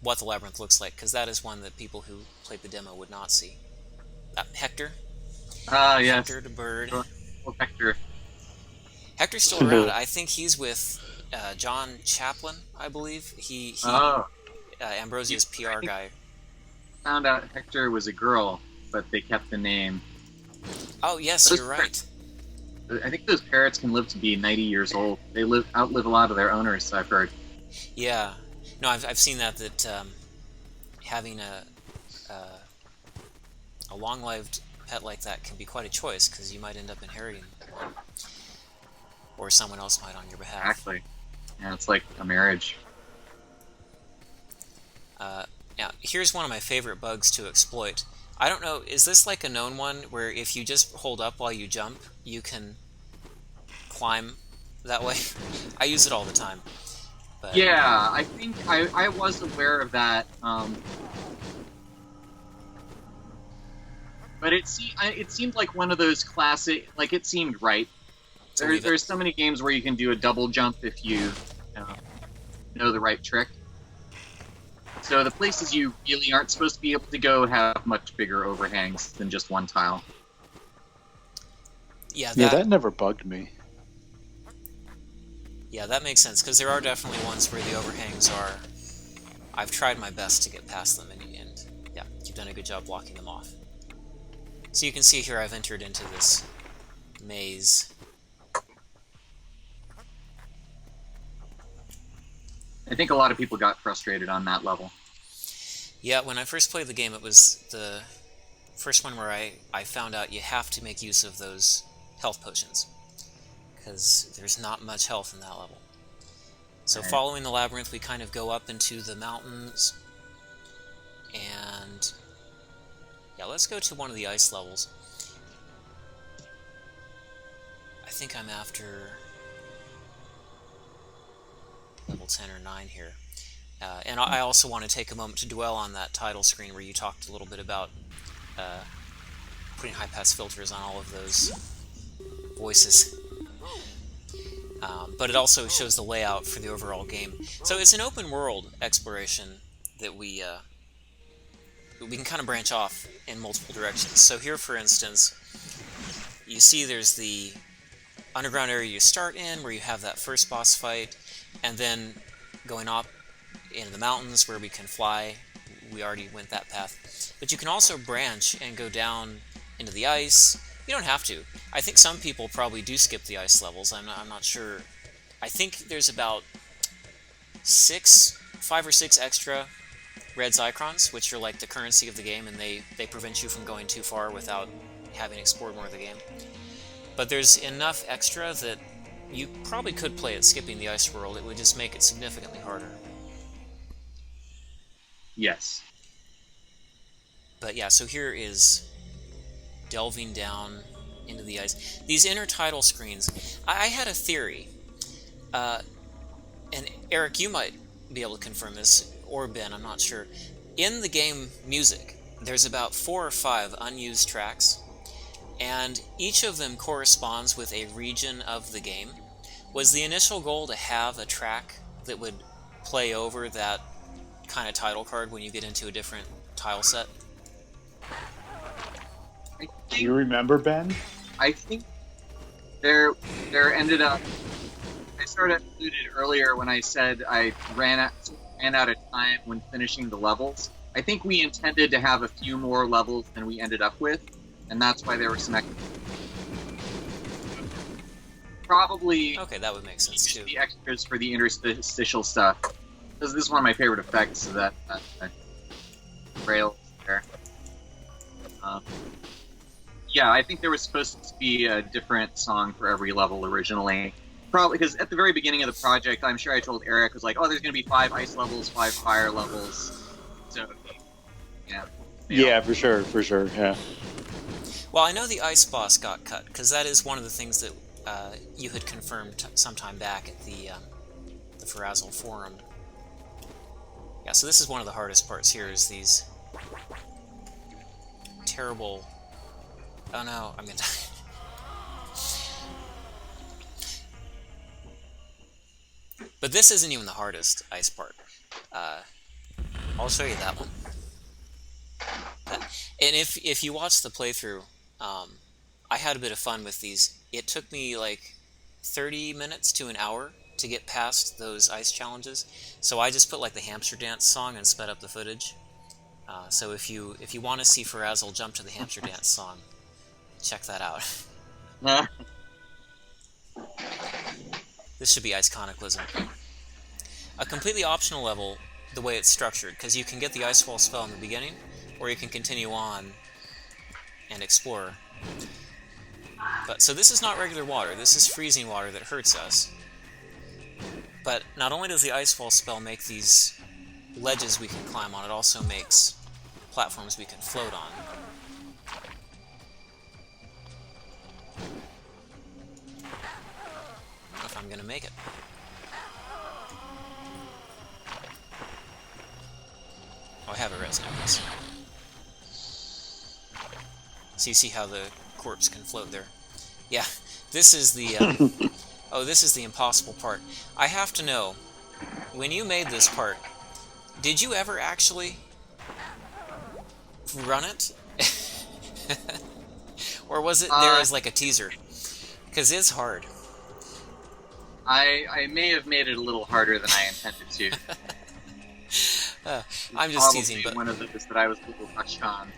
what the labyrinth looks like, because that is one that people who played the demo would not see. Hector. Yes. Hector the bird. Oh, Hector. Hector's still around. I think he's with John Chaplin, I believe. He Ambrosia's PR guy. Found out Hector was a girl, but they kept the name. Oh, yes, you're right. I think those parrots can live to be 90 years old. They outlive a lot of their owners, I've heard. Yeah. No, I've seen that having a long-lived pet like that can be quite a choice, because you might end up inheriting one. Or someone else might on your behalf. Exactly. Yeah, it's like a marriage. Now, here's one of my favorite bugs to exploit. I don't know, is this like a known one where if you just hold up while you jump, you can climb that way? I use it all the time. But Yeah, I think I was aware of that. But it seemed like one of those classic, like it seemed right. There's so many games where you can do a double jump if you know the right trick. So the places you really aren't supposed to be able to go have much bigger overhangs than just one tile. yeah, that never bugged me. Yeah, that makes sense, because there are definitely ones where the overhangs are... I've tried my best to get past them, and yeah, you've done a good job blocking them off. So you can see here I've entered into this maze. I think a lot of people got frustrated on that level. Yeah, when I first played the game, it was the first one where I found out you have to make use of those health potions, because there's not much health in that level. So Right. following the labyrinth, we kind of go up into the mountains, and yeah, let's go to one of the ice levels. I think I'm after level 10 or 9 here. And I also want to take a moment to dwell on that title screen where you talked a little bit about putting high-pass filters on all of those voices. But it also shows the layout for the overall game. So it's an open-world exploration that we can kind of branch off in multiple directions. So here, for instance, you see there's the underground area you start in, where you have that first boss fight, and then going up into the mountains where we can fly. We already went that path. But you can also branch and go down into the ice. You don't have to. I think some people probably do skip the ice levels. I'm not sure. I think there's about 5 or 6 extra red Zycrons, which are like the currency of the game, and they prevent you from going too far without having explored more of the game. But there's enough extra that you probably could play it skipping the ice world. It would just make it significantly harder. Yes. But yeah, so here is delving down into the ice. These inner title screens, I had a theory, and Eric, you might be able to confirm this, or Ben, I'm not sure. In the game music, there's about 4 or 5 unused tracks, and each of them corresponds with a region of the game. Was the initial goal to have a track that would play over that kind of title card when you get into a different tile set? Do you remember, Ben? I think there ended up. I sort of alluded earlier when I said I ran out of time when finishing the levels. I think we intended to have a few more levels than we ended up with, and that's why there were some extras. Probably Okay, that would make sense too. the extras for the interstitial stuff. This is one of my favorite effects of that rail there. Yeah, I think there was supposed to be a different song for every level originally. Probably because at the very beginning of the project, I'm sure I told Eric, was like, oh, there's going to be 5 ice levels, 5 fire levels. So, yeah. Yeah, for sure, yeah. Well, I know the ice boss got cut, because that is one of the things that you had confirmed some time back at the Ferazel forum. Yeah, so this is one of the hardest parts here, is these terrible... Oh no, I'm gonna die. But this isn't even the hardest ice part. I'll show you that one. And if you watch the playthrough, I had a bit of fun with these. It took me like 30 minutes to an hour to get past those ice challenges. So I just put like the hamster dance song and sped up the footage. So if you want to see Ferazel jump to the hamster dance song, check that out. This should be Iceconicalism. A completely optional level, the way it's structured, because you can get the Ice Wall spell in the beginning, or you can continue on and explore. But so this is not regular water, this is freezing water that hurts us. But not only does the Ice Wall spell make these ledges we can climb on, it also makes platforms we can float on. I don't know if I'm gonna make it. I have a res necklace. So you see how the corpse can float there. Yeah, this is the... oh, this is the impossible part. I have to know, when you made this part, did you ever actually run it? Or was it there as like a teaser? Because it's hard. I may have made it a little harder than I intended to. I'm just teasing, but one of those that I was a little rushed on.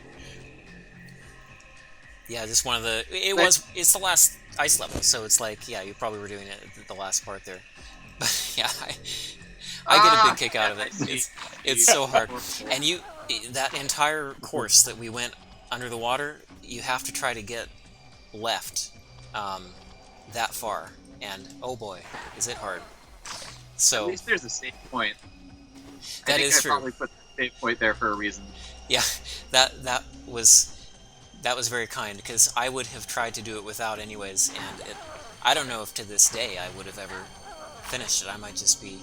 Yeah, just one of the. It's the last ice level, so it's like, yeah, you probably were doing it at the last part there. But yeah, I get a big kick out of it. It's so hard, and that entire course that we went under the water, you have to try to get left that far, and oh boy, is it hard. So at least there's a save point. That is true. I probably put the save point there for a reason. Yeah, that was very kind, because I would have tried to do it without anyways, and I don't know if to this day I would have ever finished it. I might just be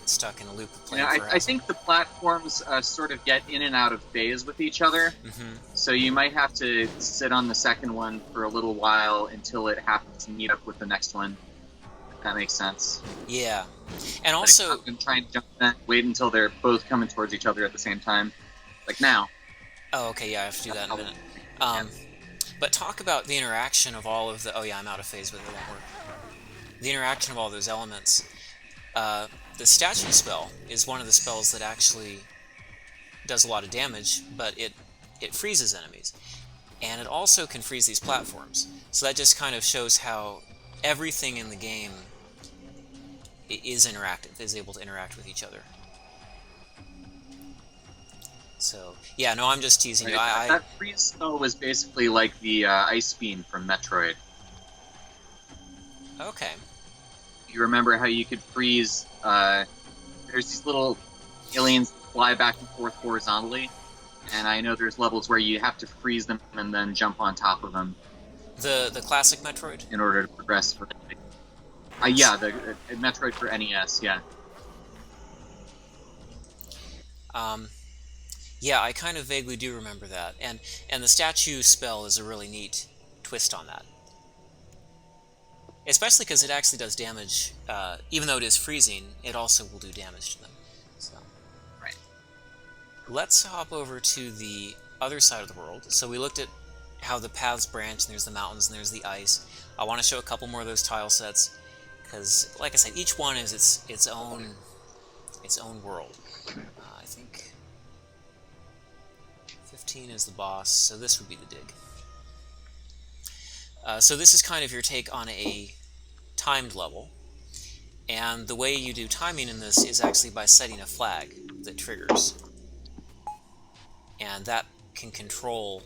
stuck in a loop of playing Ferazel. I think the platforms sort of get in and out of phase with each other, so you might have to sit on the second one for a little while until it happens to meet up with the next one. If that makes sense. Yeah, and also... Like, I'm trying to jump in, wait until they're both coming towards each other at the same time. Like now. Oh, okay, yeah, I have to do that in a minute. But talk about the interaction of all of the... Oh yeah, I'm out of phase, but it won't work. The interaction of all those elements. The statue spell is one of the spells that actually does a lot of damage, but it freezes enemies. And it also can freeze these platforms. So that just kind of shows how everything in the game is interactive, is able to interact with each other. So, yeah, no, I'm just teasing you. That freeze spell was basically like the ice beam from Metroid. Okay. You remember how you could freeze... there's these little aliens that fly back and forth horizontally, and I know there's levels where you have to freeze them and then jump on top of them. The classic Metroid? In order to progress. Yeah, the Metroid for NES, yeah. Yeah, I kind of vaguely do remember that, and the statue spell is a really neat twist on that. Especially because it actually does damage, even though it is freezing, it also will do damage to them. So, right. Let's hop over to the other side of the world. So we looked at how the paths branch, and there's the mountains, and there's the ice. I want to show a couple more of those tile sets, because, like I said, each one is its own world. I think 15 is the boss, so this would be the dig. So this is kind of your take on a timed level, and the way you do timing in this is actually by setting a flag that triggers, and that can control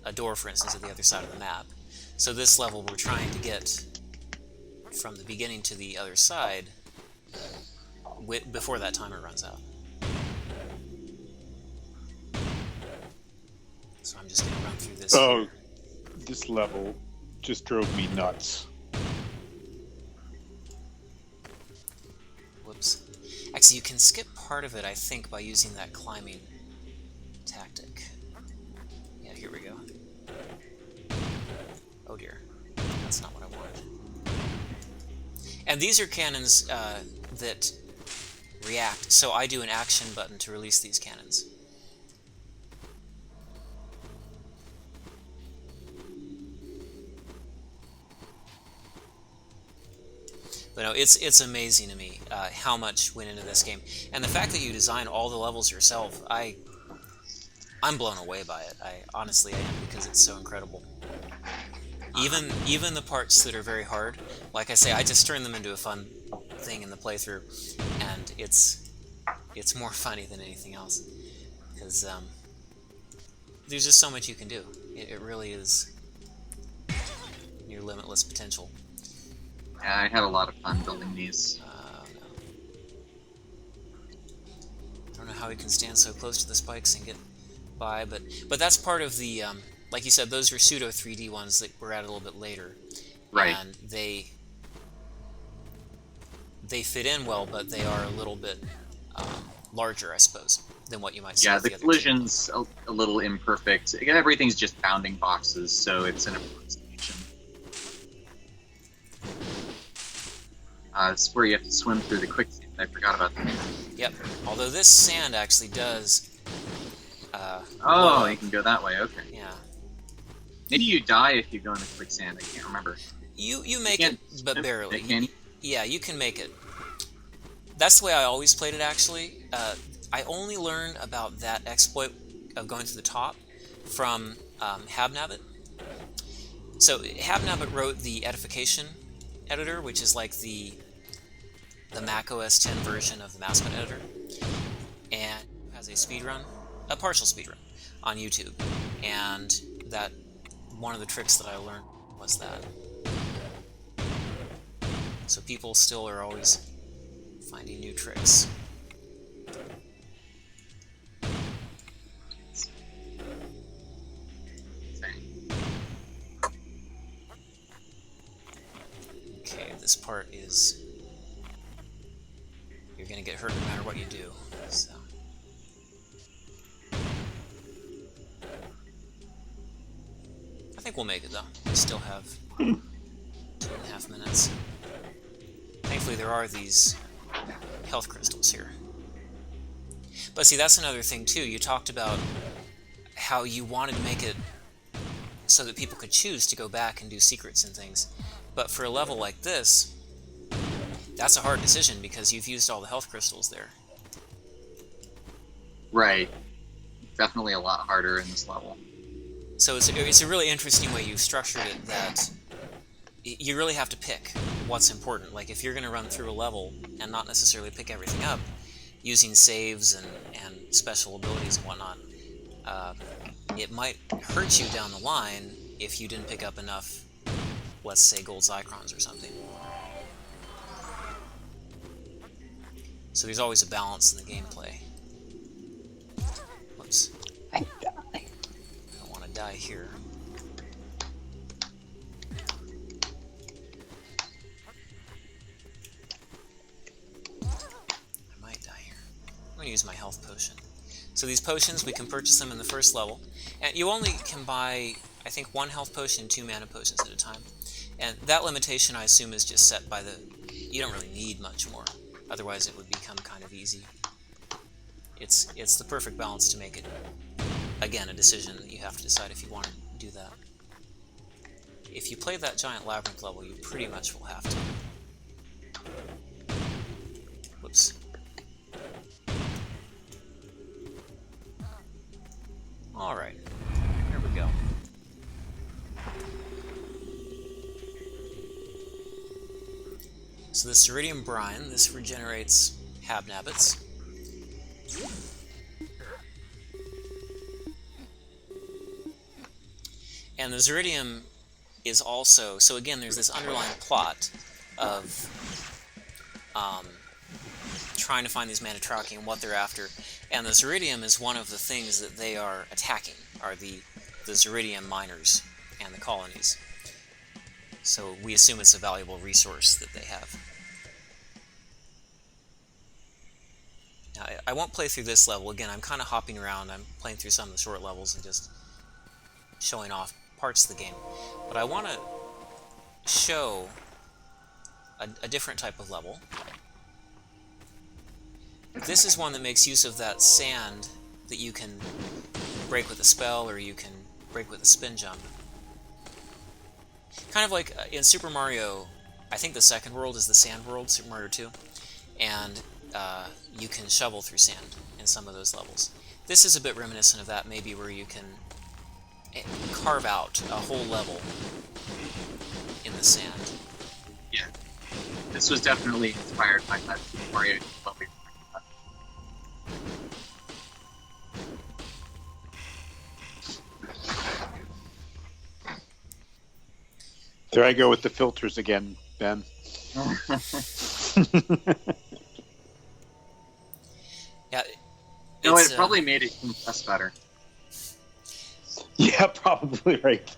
a door, for instance, at the other side of the map. So this level we're trying to get from the beginning to the other side before that timer runs out. So I'm just going to run through this. Oh, this level just drove me nuts. Whoops. Actually, you can skip part of it, I think, by using that climbing tactic. Yeah, here we go. Oh dear. That's not what I wanted. And these are cannons that react, so I do an action button to release these cannons. But no, it's amazing to me how much went into this game, and the fact that you design all the levels yourself, I'm blown away by it. Honestly I am, because it's so incredible. Even the parts that are very hard, like I say, I just turn them into a fun thing in the playthrough, and it's more funny than anything else, because there's just so much you can do. It really is near limitless potential. Yeah, I had a lot of fun building these. No. I don't know how he can stand so close to the spikes and get by, but that's part of the, like you said, those are pseudo 3D ones that we're at a little bit later. Right. And they fit in well, but they are a little bit larger, I suppose, than what you might see. Yeah, with the the other collision's a little imperfect. Again, everything's just bounding boxes, so it's an approximation. It's where you have to swim through the quicksand. I forgot about that. Yep. Although this sand actually does. Oh, you can go that way. Okay. Yeah. Maybe you die if you go in the quicksand. I can't remember. You make can't it, but swim, barely. can you? Yeah, you can make it. That's the way I always played it, actually. I only learned about that exploit of going to the top from Habnabbit. So Habnabbit wrote the edification editor, which is like the Mac OS 10 version of the Mascot editor, and has a speedrun, a partial speedrun, on YouTube. And that one of the tricks that I learned was that. So people still are always finding new tricks. Okay, this part is... You're gonna get hurt no matter what you do, so... I think we'll make it, though. We still have 2.5 minutes. Thankfully, there are these health crystals here. But see, that's another thing, too. You talked about how you wanted to make it so that people could choose to go back and do secrets and things. But for a level like this, that's a hard decision because you've used all the health crystals there. Right. Definitely a lot harder in this level. So it's a really interesting way you've structured it, that you really have to pick what's important. Like, if you're going to run through a level and not necessarily pick everything up, using saves and special abilities and whatnot, it might hurt you down the line if you didn't pick up enough, let's say, gold Zycrons or something. So there's always a balance in the gameplay. Whoops. I die. I don't want to die here. I might die here. I'm going to use my health potion. So these potions, we can purchase them in the first level. And you only can buy, I think, 1 health potion, 2 mana potions at a time. And that limitation, I assume, is just set by the... You don't really need much more. Otherwise, it would become kind of easy. It's the perfect balance to make it, again, a decision that you have to decide if you want to do that. If you play that giant labyrinth level, you pretty much will have to. Whoops. Alright, here we go. So the Ceridium Brine, this regenerates Habnabbits. And the Ceridium is also... So again, there's this underlying plot of trying to find these Manitraki and what they're after. And the Ceridium is one of the things that they are attacking, are the Ceridium miners and the colonies. So we assume it's a valuable resource that they have. Now, I won't play through this level. Again, I'm kind of hopping around. I'm playing through some of the short levels and just showing off parts of the game. But I want to show a different type of level. This is one that makes use of that sand that you can break with a spell, or you can break with a spin jump. Kind of like in Super Mario, I think the second world is the sand world, Super Mario 2, and you can shovel through sand in some of those levels. This is a bit reminiscent of that, maybe, where you can carve out a whole level in the sand. Yeah. This was definitely inspired by that Super Mario level. There I go with the filters again, Ben. Yeah, No, it probably made it compress better. Yeah, probably right.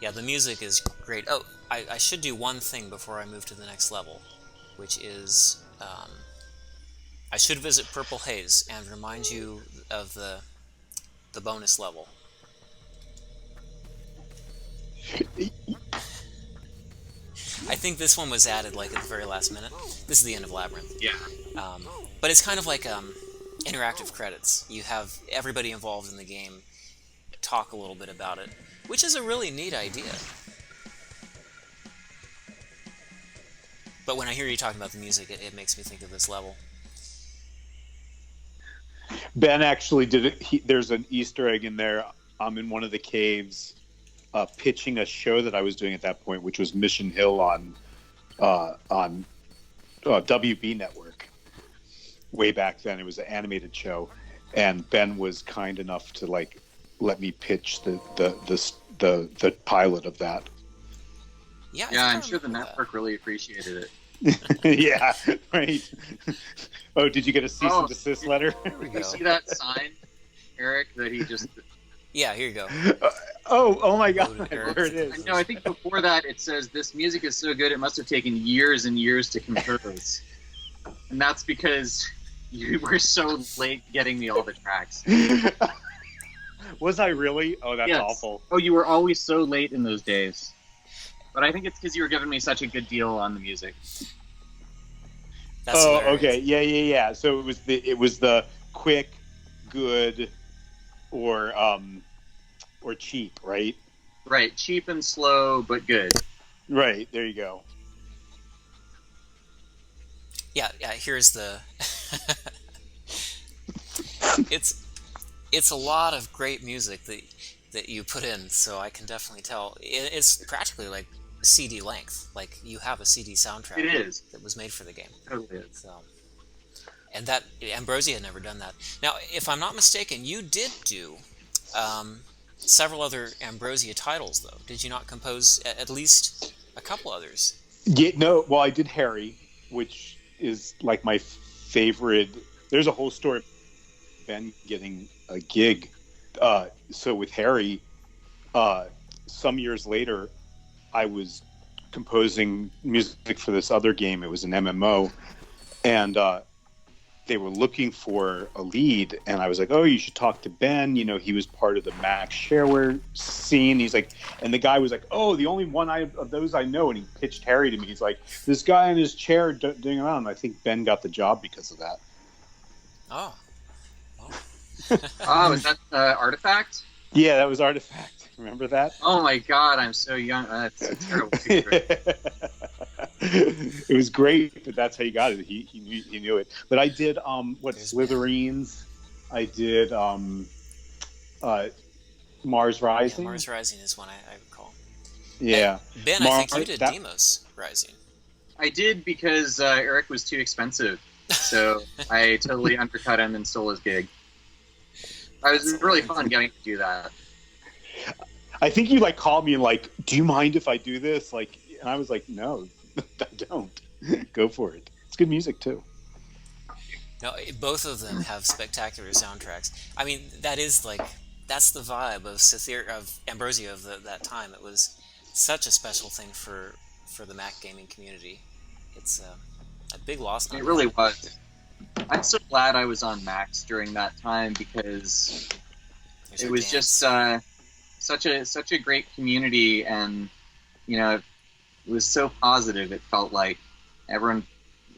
Yeah, the music is great. Oh, I should do one thing before I move to the next level, which is I should visit Purple Haze and remind you of the bonus level. I think this one was added like at the very last minute. This is the end of Labyrinth. Yeah. But it's kind of like interactive credits. You have everybody involved in the game talk a little bit about it, which is a really neat idea. But when I hear you talking about the music, it makes me think of this level. Ben actually did it. There's an Easter egg in there. I'm in one of the caves pitching a show that I was doing at that point, which was Mission Hill on WB Network. Way back then, it was an animated show, and Ben was kind enough to like let me pitch the pilot of that. Yeah, I'm sure the network really appreciated it. Yeah, right. Oh, did you get a cease and desist letter? we You go. see that sign, Eric, that he just... Yeah, here you go. Oh my God, Loaded there Eric. it is. No, I think before that it says, this music is so good it must have taken years and years to compose. And that's because you were so late getting me all the tracks. Was I really? Oh, that's Yes. awful. Oh, you were always so late in those days. But I think it's because you were giving me such a good deal on the music. That's Oh, hilarious. okay, yeah. So it was the quick, good, or cheap, right? Right, cheap and slow, but good. Right. There you go. Yeah. Here's the. It's a lot of great music that you put in, so I can definitely tell. It's practically like CD length. Like you have a CD soundtrack. It is. That was made for the game. Totally is. So, and that Ambrosia had never done that. Now, if I'm not mistaken, you did do several other Ambrosia titles, though. Did you not compose at least a couple others? Yeah, no. Well, I did Harry, which is like my favorite. There's a whole story of Ben getting a gig. So with Harry, some years later, I was composing music for this other game. It was an MMO, and they were looking for a lead, and I was like, "Oh, you should talk to Ben. You know, he was part of the Max Shareware scene." He's like, and the guy was like, "Oh, the only one of those I know," and he pitched Harry to me. He's like, "This guy in his chair doing around." I think Ben got the job because of that. Oh. Oh, is that Artifact? Yeah, that was Artifact. Remember that? Oh my god, I'm so young. That's a terrible secret. It was great, but that's how you got it. He knew it. But I did There's Slytherins. I did Mars Rising. Yeah, Mars Rising is one I recall. Yeah. Ben, I think you did Demos Rising. I did because Eric was too expensive, so I totally undercut him and stole his gig. It was really fun getting to do that. I think you like called me and like, "Do you mind if I do this?" Like, and I was like, "No, I don't. Go for it. It's good music too." No, both of them have spectacular soundtracks. I mean, that's the vibe of Cythera, of Ambrosia of that time. It was such a special thing for the Mac gaming community. It's a big loss. It really was. I'm so glad I was on Max during that time because it was just such a great community, and you know, it was so positive. It felt like everyone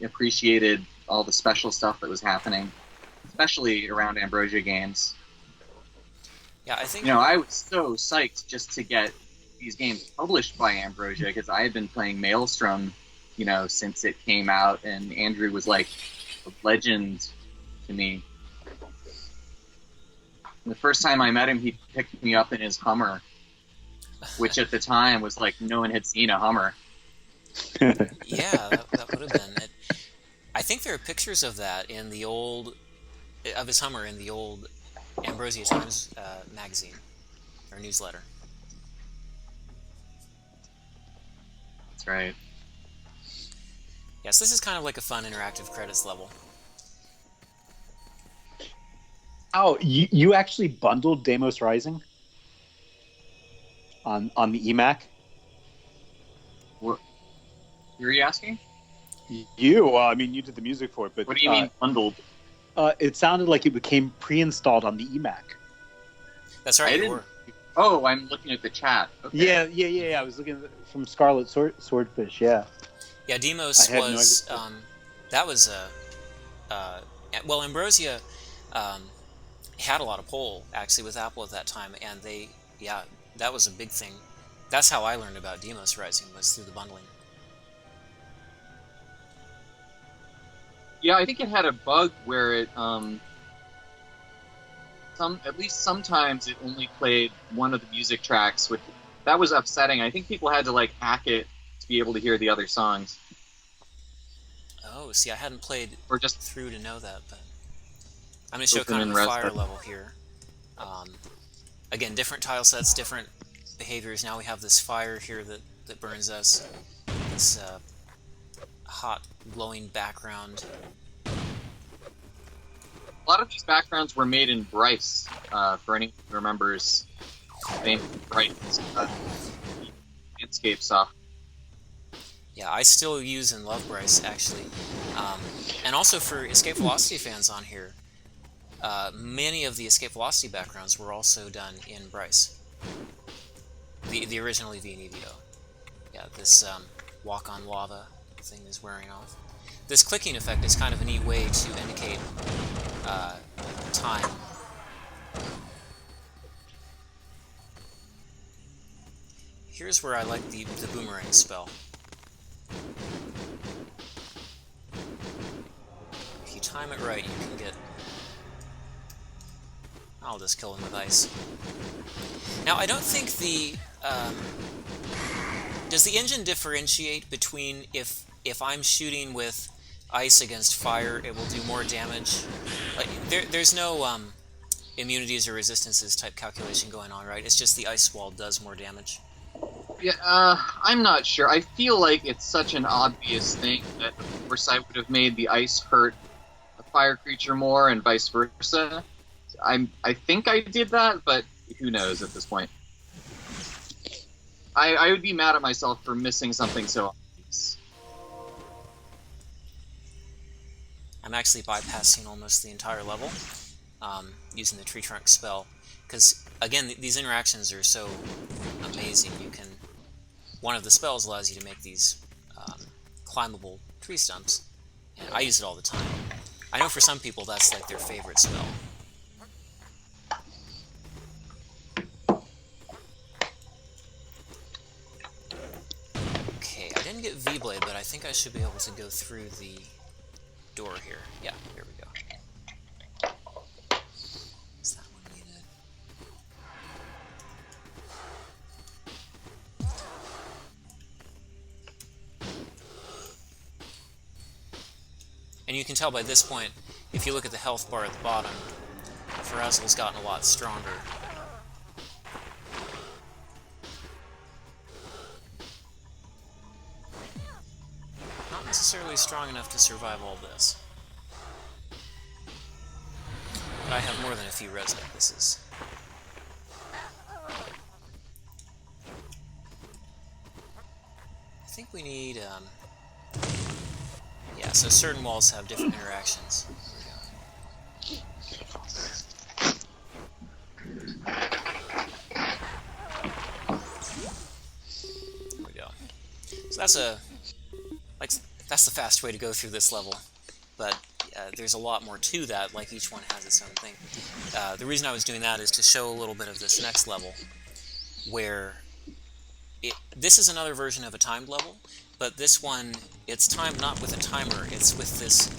appreciated all the special stuff that was happening, especially around Ambrosia games. Yeah, I think. You know, I was so psyched just to get these games published by Ambrosia because I had been playing Maelstrom, you know, since it came out, and Andrew was like a legend to me. And the first time I met him, he picked me up in his Hummer, which at the time was like no one had seen a Hummer. Yeah, that would have been it. I think there are pictures of that in the old of his Hummer in the old Ambrosia Times magazine or newsletter. That's right. Yes, this is kind of like a fun interactive credits level. Oh, you actually bundled Demos Rising on the eMac? What were you asking? You, well, I mean, you did the music for it, but What do you mean bundled? It sounded like it became pre-installed on the eMac. That's I right, you didn't. were. Oh, I'm looking at the chat. Okay. Yeah. I was looking at from Scarlet Swordfish. Yeah. Yeah, Demos I had no was idea. that was well, Ambrosia had a lot of pull actually with Apple at that time, and that was a big thing. That's how I learned about Demos Rising, was through the bundling. Yeah, I think it had a bug where it at least sometimes it only played one of the music tracks, which that was upsetting. I think people had to like hack it to be able to hear the other songs. Oh, see, I hadn't played Or just through to know that, but I'm going to show Open kind of and the rest fire it. level here. Again, different tile sets, different behaviors. Now we have this fire here that burns us. This hot, glowing background. A lot of these backgrounds were made in Bryce, for anyone who remembers the name Bryce landscape software. Yeah, I still use and love Bryce, actually. And also for Escape Velocity fans on here, many of the Escape Velocity backgrounds were also done in Bryce. The original EV and EVO. Yeah, this walk on lava thing is wearing off. This clicking effect is kind of a neat way to indicate time. Here's where I like the boomerang spell. If you time it right, you can get... I'll just kill him with ice. Now, I don't think the... does the engine differentiate between if I'm shooting with ice against fire, it will do more damage? Like, there's no immunities or resistances type calculation going on, right? It's just the ice wall does more damage. Yeah, I'm not sure. I feel like it's such an obvious thing that, of course, I would have made the ice hurt a fire creature more and vice versa. I think I did that, but who knows at this point. I would be mad at myself for missing something so obvious. I'm actually bypassing almost the entire level using the tree trunk spell, because again, these interactions are so amazing. You can... One of the spells allows you to make these climbable tree stumps, and I use it all the time. I know for some people that's like their favorite spell. Okay, I didn't get V-Blade, but I think I should be able to go through the door here. Yeah, here we go. Is that one needed? And you can tell by this point, if you look at the health bar at the bottom, Ferazel's gotten a lot stronger. Not necessarily strong enough to survive all this. But I have more than a few res necklaces. I think we need, yeah, so certain walls have different interactions. There we go. So that's the fast way to go through this level, but there's a lot more to that, like each one has its own thing. The reason I was doing that is to show a little bit of this next level, where this is another version of a timed level, but this one, it's timed not with a timer, it's with this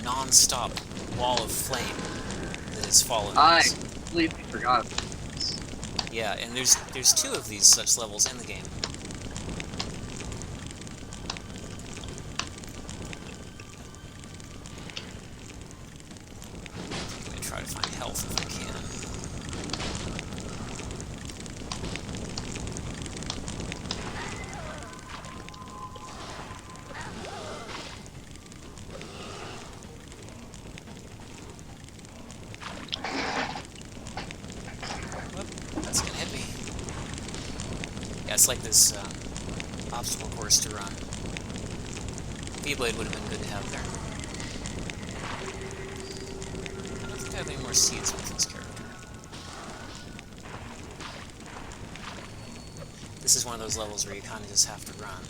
non-stop wall of flame that is following us. I completely forgot about this. Yeah, and there's two of these such levels in the game. I'm going to try to find health if I can. Whoop, that's going to hit me. Yeah, it's like this obstacle course to run. V-Blade would have been good to have there. I don't think I have any more seeds with this character. This is one of those levels where you kind of just have to run.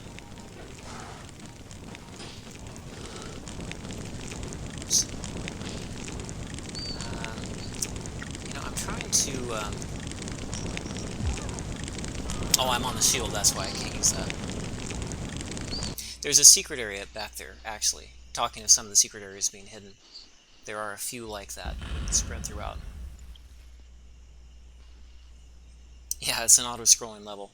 Oops. I'm trying to... Oh, I'm on the shield, that's why I can't use that. There's a secret area back there, actually. Talking of some of the secret areas being hidden. There are a few like that spread throughout. Yeah, it's an auto-scrolling level.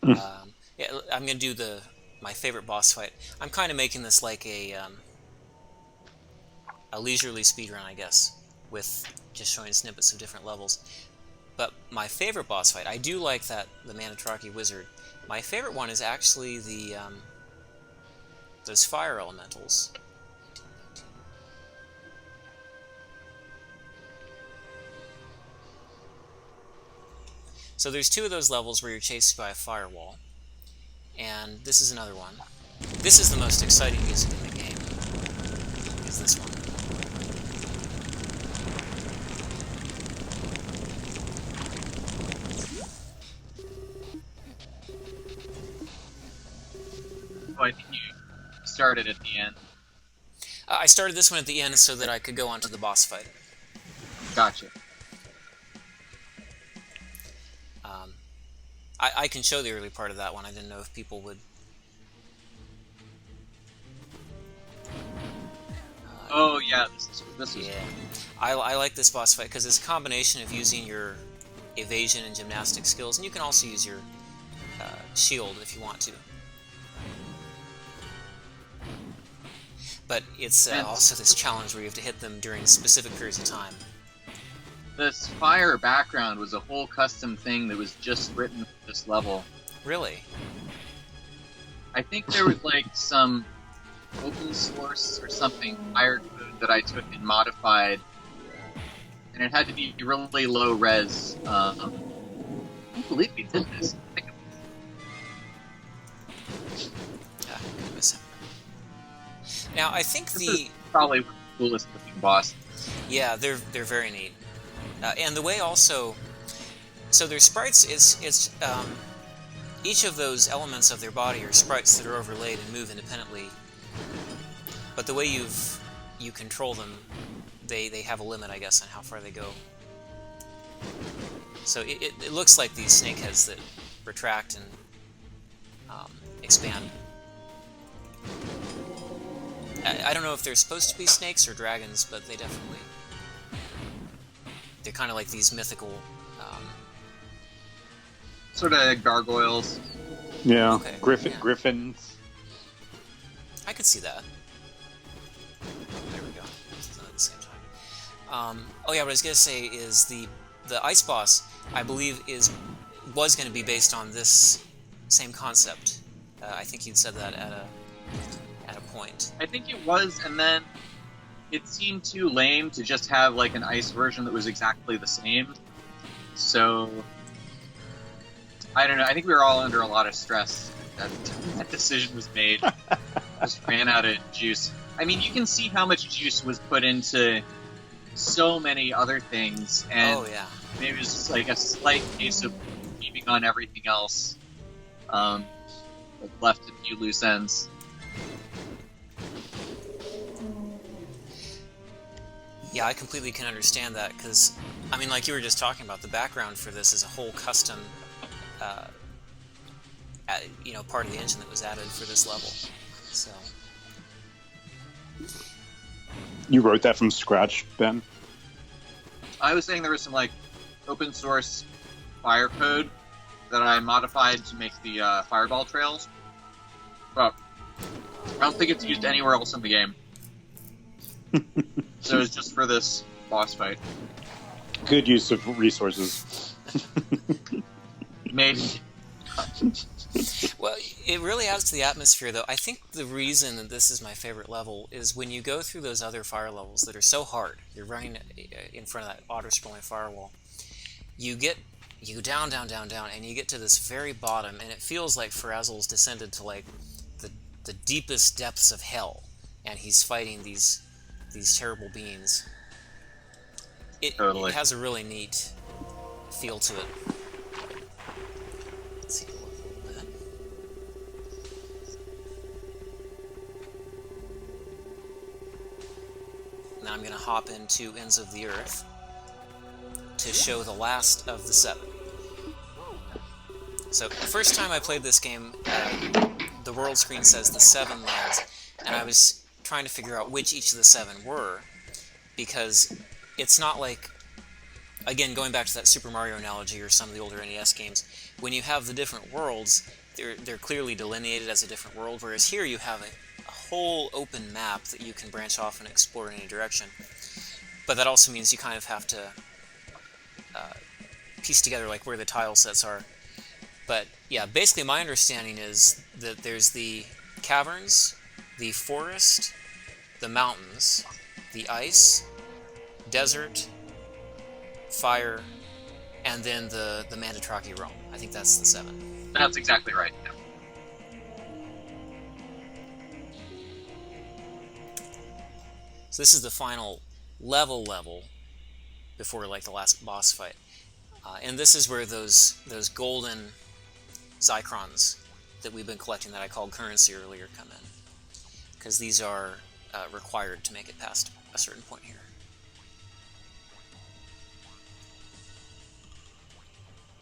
Yeah, I'm going to do my favorite boss fight. I'm kind of making this like a leisurely speedrun, I guess, with just showing snippets of different levels. But my favorite boss fight, I do like the Manitraki Wizard. My favorite one is actually those fire elementals. So there's two of those levels where you're chased by a firewall, and this is another one. This is the most exciting music in the game, is this one. Oh, I think you started at the end. I started this one at the end so that I could go on to the boss fight. Gotcha. I can show the early part of that one. I didn't know if people would... Oh yeah, this is. Yeah, I like this boss fight because it's a combination of using your evasion and gymnastic skills, and you can also use your shield if you want to. But it's also this challenge where you have to hit them during specific periods of time. This fire background was a whole custom thing that was just written for this level. Really? I think there was like some open source or something fire code that I took and modified, and it had to be really low res. I can't believe we did this. Yeah, I miss him. Now I think This is probably the coolest looking boss. Yeah, they're very neat, and the way also, so their sprites is each of those elements of their body are sprites that are overlaid and move independently. But the way you control them, they have a limit, I guess, on how far they go. So it looks like these snake heads that retract and expand. I don't know if they're supposed to be snakes or dragons, but they're kind of like these mythical... Sort of gargoyles. Yeah, Okay, yeah. Griffins. I could see that. There we go. It's not at the same time. Oh yeah, what I was going to say is the ice boss, I believe, was going to be based on this same concept. I think you'd said that at a point. I think it was, and then it seemed too lame to just have like an ice version that was exactly the same. So I don't know. I think we were all under a lot of stress that decision was made. Just ran out of juice. I mean, you can see how much juice was put into so many other things, and Oh yeah. maybe it was just like a slight case of keeping on everything else. But left a few loose ends. Yeah, I completely can understand that, because, I mean, like you were just talking about, the background for this is a whole custom, part of the engine that was added for this level. So, You wrote that from scratch, Ben? I was saying there was some like open source fire code that I modified to make the fireball trails, but I don't think it's used anywhere else in the game. So it's just for this boss fight. Good use of resources. Maybe. well, it really adds to the atmosphere, though. I think the reason that this is my favorite level is when you go through those other fire levels that are so hard, you're running in front of that auto-scrolling firewall, you get you go down, down, down, down, and you get to this very bottom, and it feels like Ferazel's descended to like the deepest depths of hell, and he's fighting these terrible beings. It has a really neat feel to it. Let's see a little bit. Now I'm going to hop into Ends of the Earth to show the last of the 7. So, the first time I played this game, the world screen says the 7 lands, and I was trying to figure out which each of the 7 were, because it's not like, again, going back to that Super Mario analogy or some of the older NES games, when you have the different worlds, they're clearly delineated as a different world, whereas here you have a whole open map that you can branch off and explore in any direction. But that also means you kind of have to piece together like where the tile sets are. But yeah, basically my understanding is that there's the caverns, the forest, the mountains, the ice, desert, fire, and then the Mandatraki realm. I think that's the 7. That's exactly right. Yeah. So this is the final level before like the last boss fight. And this is where those golden Zycrons that we've been collecting that I called currency earlier come in. Because these are required to make it past a certain point here.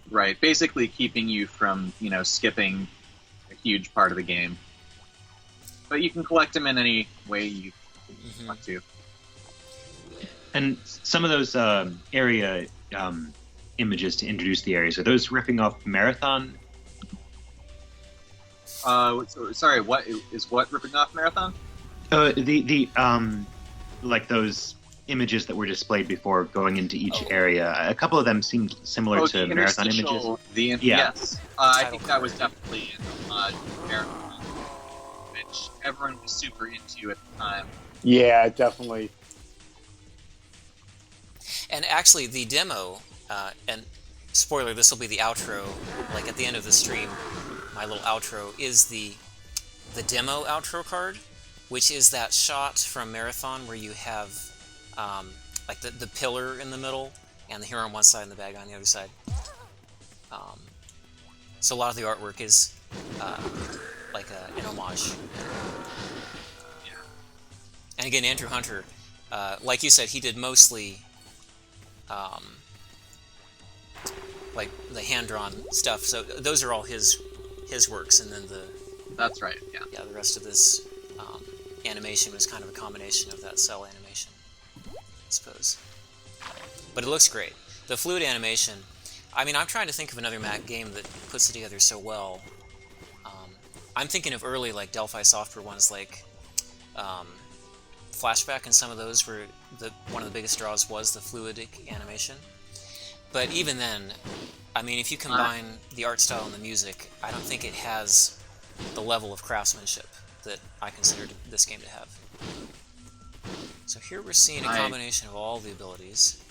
Right, basically keeping you from, skipping a huge part of the game. But you can collect them in any way you want to. And some of those area images to introduce the areas, are those ripping off Marathon? Sorry, what ripping off Marathon? Like those images that were displayed before going into each area. A couple of them seemed similar to Marathon images. Yes. I think that was definitely Marathon, which everyone was super into at the time. Yeah, definitely. And actually, the demo, and spoiler, this will be the outro, like at the end of the stream, my little outro, is the demo outro card, which is that shot from Marathon where you have like the pillar in the middle, and the hero on one side and the bad guy on the other side. So a lot of the artwork is like an homage. Yeah. And again, Andrew Hunter, like you said, he did mostly like the hand-drawn stuff. So those are all his works, and then That's right. Yeah. Yeah, the rest of this animation was kind of a combination of that cell animation, I suppose. But it looks great. The fluid animation, I mean, I'm trying to think of another Mac game that puts it together so well. I'm thinking of early, like, Delphi software ones, like Flashback, and some of those where one of the biggest draws was the fluidic animation. But even then, I mean, if you combine the art style and the music, I don't think it has the level of craftsmanship that I considered this game to have. So here we're seeing a combination of all the abilities.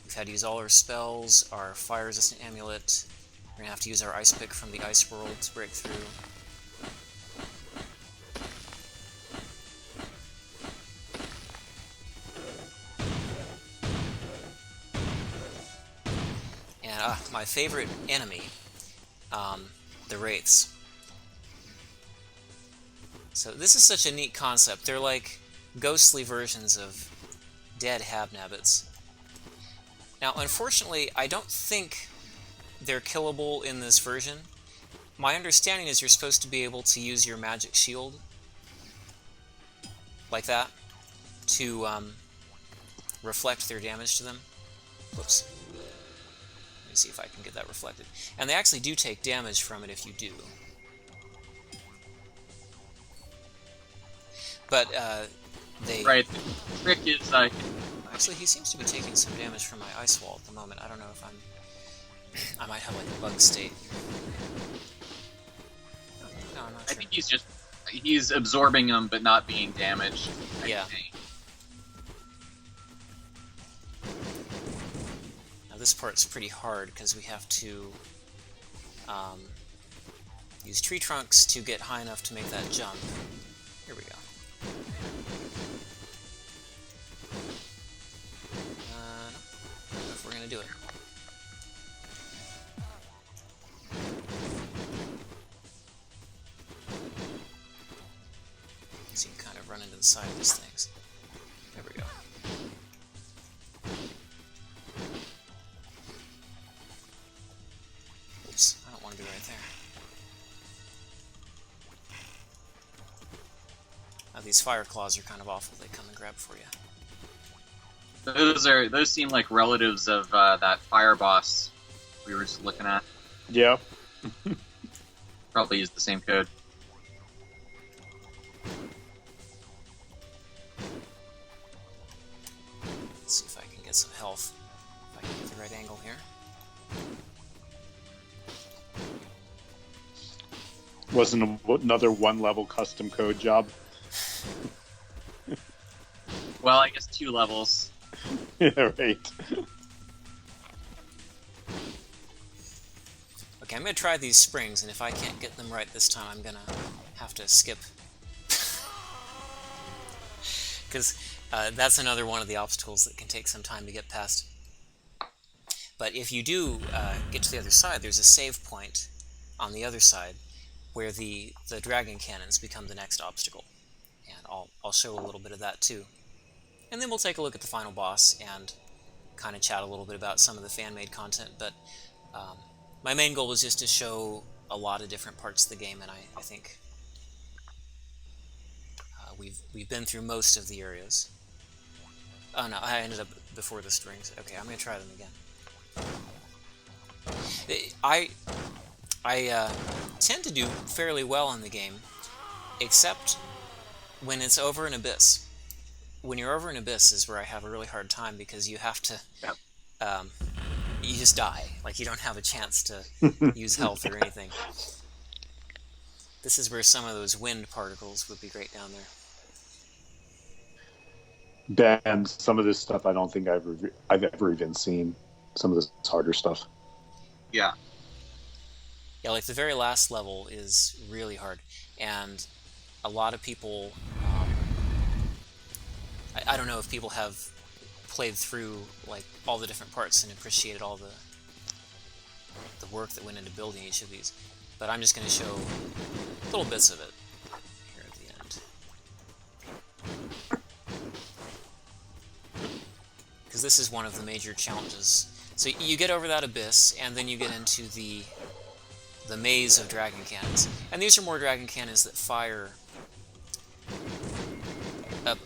We've had to use all our spells, our fire-resistant amulet. We're going to have to use our ice pick from the ice world to break through. And my favorite enemy, the Wraiths. So this is such a neat concept. They're like ghostly versions of dead Habnabbits. Now, unfortunately, I don't think they're killable in this version. My understanding is you're supposed to be able to use your magic shield, like that, to reflect their damage to them. Whoops. Let me see if I can get that reflected. And they actually do take damage from it if you do. But they... Right. The trick is... Actually, he seems to be taking some damage from my ice wall at the moment. I don't know if I might have like a bug state. No, I'm not sure. I think he's absorbing them but not being damaged. Yeah. Now this part's pretty hard because we have to use tree trunks to get high enough to make that jump. Here we go. No, I don't know if we're going to do it. So you can kind of run into the side of these things. There we go. Oops, I don't want to be right there. Now these fire claws are kind of awful. They come and grab for you. Those seem like relatives of that fire boss we were just looking at. Yeah. Probably use the same code. Let's see if I can get some health. If I can get the right angle here. Wasn't another one-level custom code job. Well, I guess 2 levels. Yeah, right. Okay, I'm going to try these springs, and if I can't get them right this time, I'm going to have to skip. Because that's another one of the obstacles that can take some time to get past. But if you do get to the other side, there's a save point on the other side where the dragon cannons become the next obstacle. And I'll show a little bit of that too. And then we'll take a look at the final boss and kind of chat a little bit about some of the fan-made content. But my main goal was just to show a lot of different parts of the game, and I think we've been through most of the areas. Oh no, I ended up before the strings. Okay, I'm going to try them again. I tend to do fairly well in the game, except when it's over an abyss. When you're over an abyss is where I have a really hard time because you have to... Yep. You just die. Like, you don't have a chance to use health or anything. This is where some of those wind particles would be great down there. Ben, some of this stuff I don't think I've ever even seen. Some of this harder stuff. Yeah. Yeah, like the very last level is really hard, and a lot of people... I don't know if people have played through like all the different parts and appreciated all the work that went into building each of these, but I'm just going to show little bits of it here at the end. Because this is one of the major challenges. So you get over that abyss, and then you get into the maze of dragon cannons. And these are more dragon cannons that fire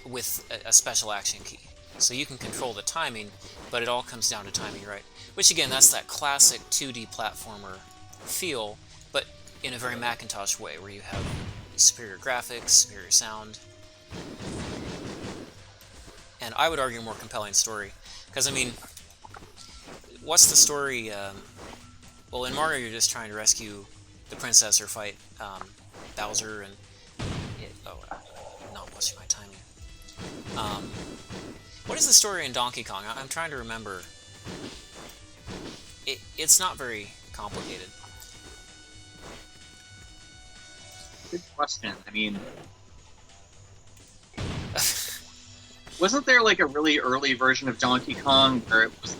with a special action key. So you can control the timing, but it all comes down to timing right. Which again, that's that classic 2D platformer feel, but in a very Macintosh way, where you have superior graphics, superior sound, and I would argue a more compelling story. Because, I mean, what's the story? Well, in Mario, you're just trying to rescue the princess or fight Bowser, and... I'm not watching my timing. What is the story in Donkey Kong? I'm trying to remember. It's not very complicated. Good question. I mean... Wasn't there like a really early version of Donkey Kong where it was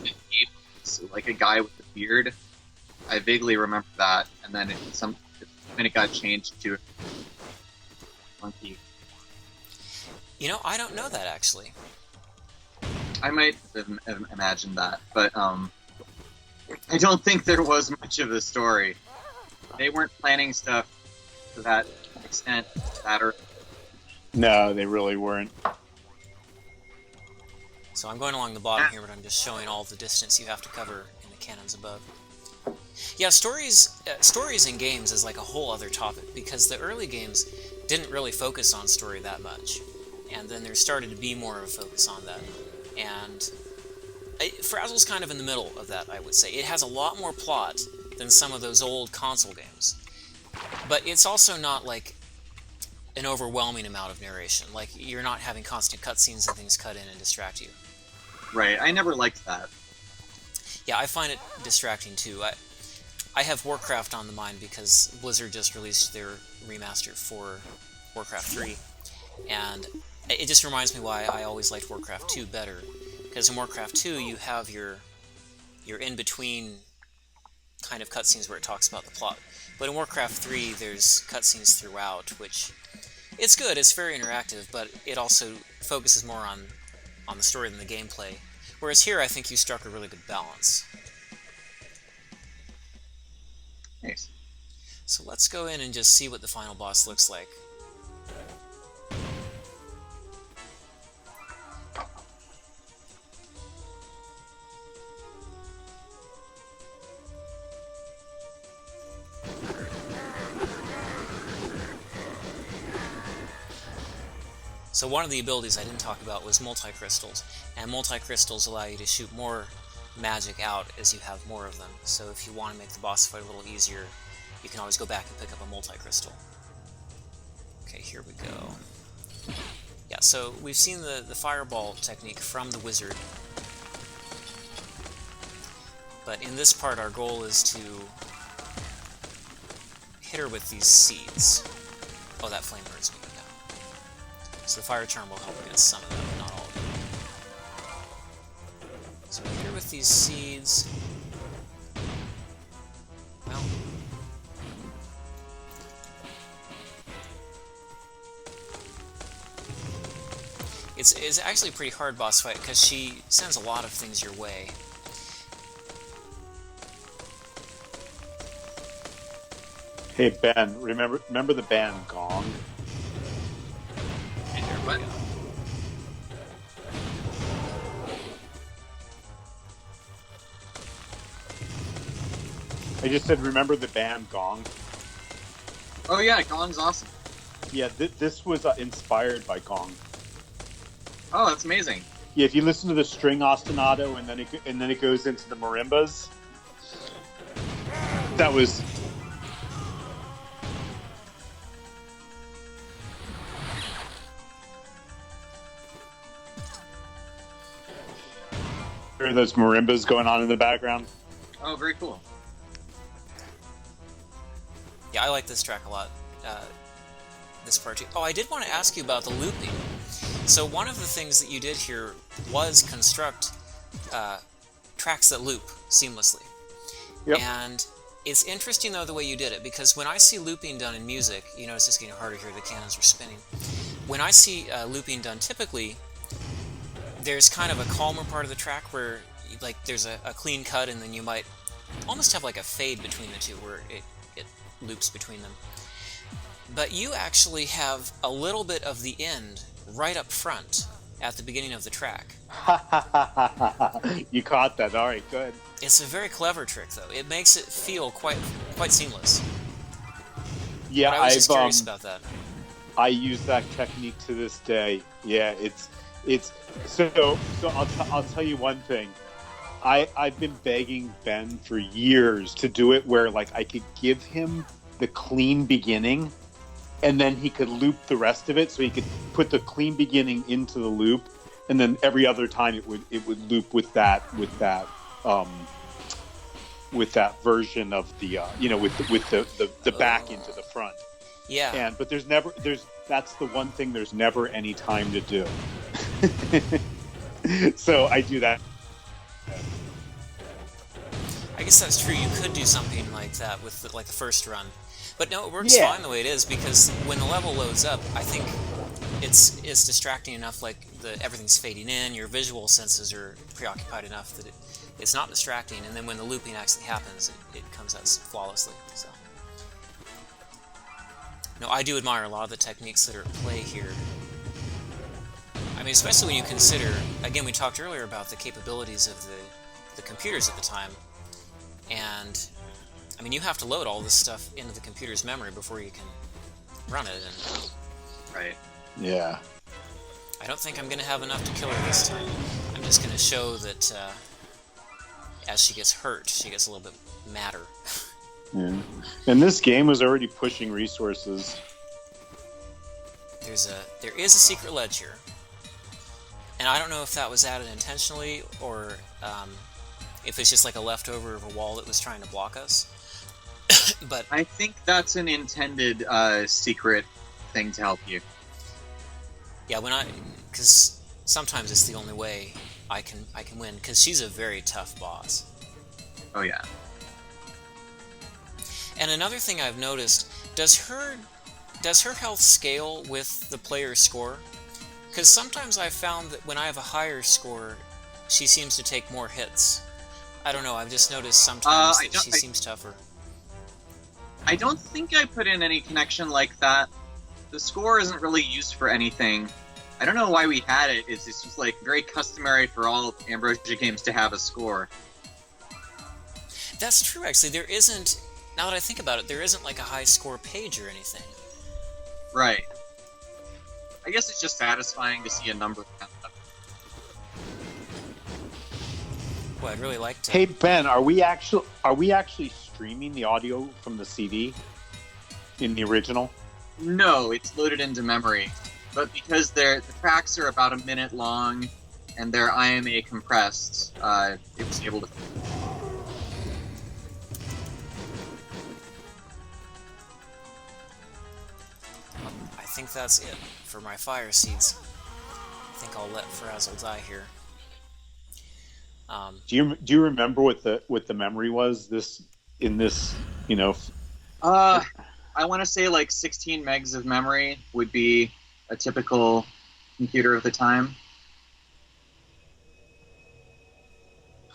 like a guy with a beard? I vaguely remember that, and then when it got changed to Monkey. You know, I don't know that actually. I might have imagined that, but I don't think there was much of a story. They weren't planning stuff to that extent. No, they really weren't. So I'm going along the bottom here, but I'm just showing all the distance you have to cover in the cannons above. Yeah, stories in games is like a whole other topic, because the early games didn't really focus on story that much, and then there started to be more of a focus on that. And Ferazel's kind of in the middle of that, I would say. It has a lot more plot than some of those old console games, but it's also not like an overwhelming amount of narration. Like, you're not having constant cutscenes and things cut in and distract you. Right, I never liked that. Yeah, I find it distracting too. I have Warcraft on the mind because Blizzard just released their remaster for Warcraft 3, and it just reminds me why I always liked Warcraft 2 better. Because in Warcraft 2 you have your in-between kind of cutscenes where it talks about the plot. But in Warcraft 3 there's cutscenes throughout, which it's good, it's very interactive, but it also focuses more on the story than the gameplay. Whereas here I think you struck a really good balance. Nice. So let's go in and just see what the final boss looks like. So one of the abilities I didn't talk about was multi-crystals, and multi-crystals allow you to shoot more magic out as you have more of them. So if you want to make the boss fight a little easier, you can always go back and pick up a multi-crystal. Okay, here we go. Yeah, so we've seen the fireball technique from the wizard, but in this part our goal is to hit her with these seeds. Oh, that flame hurts me. So the fire charm will help against some of them, but not all of them. So here with these seeds, well, it's actually a pretty hard boss fight because she sends a lot of things your way. Hey Ben, remember the band Gong? What? I just said, remember the band Gong? Oh yeah, Gong's awesome. Yeah, this was inspired by Gong. Oh, that's amazing. Yeah, if you listen to the string ostinato and then it goes into the marimbas, that was. Hear those marimbas going on in the background? Oh, very cool. Yeah, I like this track a lot. This part too. Oh, I did want to ask you about the looping. So one of the things that you did here was construct tracks that loop seamlessly. Yep. And it's interesting though the way you did it, because when I see looping done in music, you notice it's getting harder here, the cannons are spinning. When I see looping done typically, there's kind of a calmer part of the track where like there's a clean cut, and then you might almost have like a fade between the two where it loops between them. But you actually have a little bit of the end right up front at the beginning of the track. You caught that. All right, good. It's a very clever trick, though. It makes it feel quite seamless. Yeah, but I was just curious about that. I use that technique to this day. Yeah, it's so I'll tell you one thing. I've been begging Ben for years to do it where like I could give him the clean beginning and then he could loop the rest of it, so he could put the clean beginning into the loop, and then every other time it would loop with that version of the with the back into the front. Yeah. But that's the one thing there's never any time to do. So I do that. I guess that's true. You could do something like that with the first run. But no, it works fine the way it is, because when the level loads up, I think it's distracting enough, like everything's fading in, your visual senses are preoccupied enough that it's not distracting, and then when the looping actually happens, it comes out flawlessly. So, no, I do admire a lot of the techniques that are at play here. I mean, especially when you consider, again, we talked earlier about the capabilities of the computers at the time, and I mean, you have to load all this stuff into the computer's memory before you can run it. And right. Yeah. I don't think I'm going to have enough to kill her this time. I'm just going to show that as she gets hurt, she gets a little bit madder. Yeah. And this game was already pushing resources. There is a secret ledge here, and I don't know if that was added intentionally or if it's just like a leftover of a wall that was trying to block us. But I think that's an intended secret thing to help you. yeah, because sometimes it's the only way I can win, because she's a very tough boss. Oh yeah. And another thing I've noticed, does her health scale with the player's score? Because sometimes I've found that when I have a higher score, she seems to take more hits. I don't know, I've just noticed sometimes that she seems tougher. I don't think I put in any connection like that. The score isn't really used for anything. I don't know why we had it. It's just like very customary for all Ambrosia games to have a score. That's true, actually. There isn't, now that I think about it, there isn't like a high score page or anything. Right. I guess it's just satisfying to see a number count up. Well, I'd really like to. Hey Ben, are we actually streaming the audio from the CD in the original? No, it's loaded into memory. But because the tracks are about a minute long and they're IMA compressed, it was able to... I think that's it for my fire seeds. I think I'll let Ferazel die here. Do you remember what the memory was in this? I want to say like 16 megs of memory would be a typical computer of the time.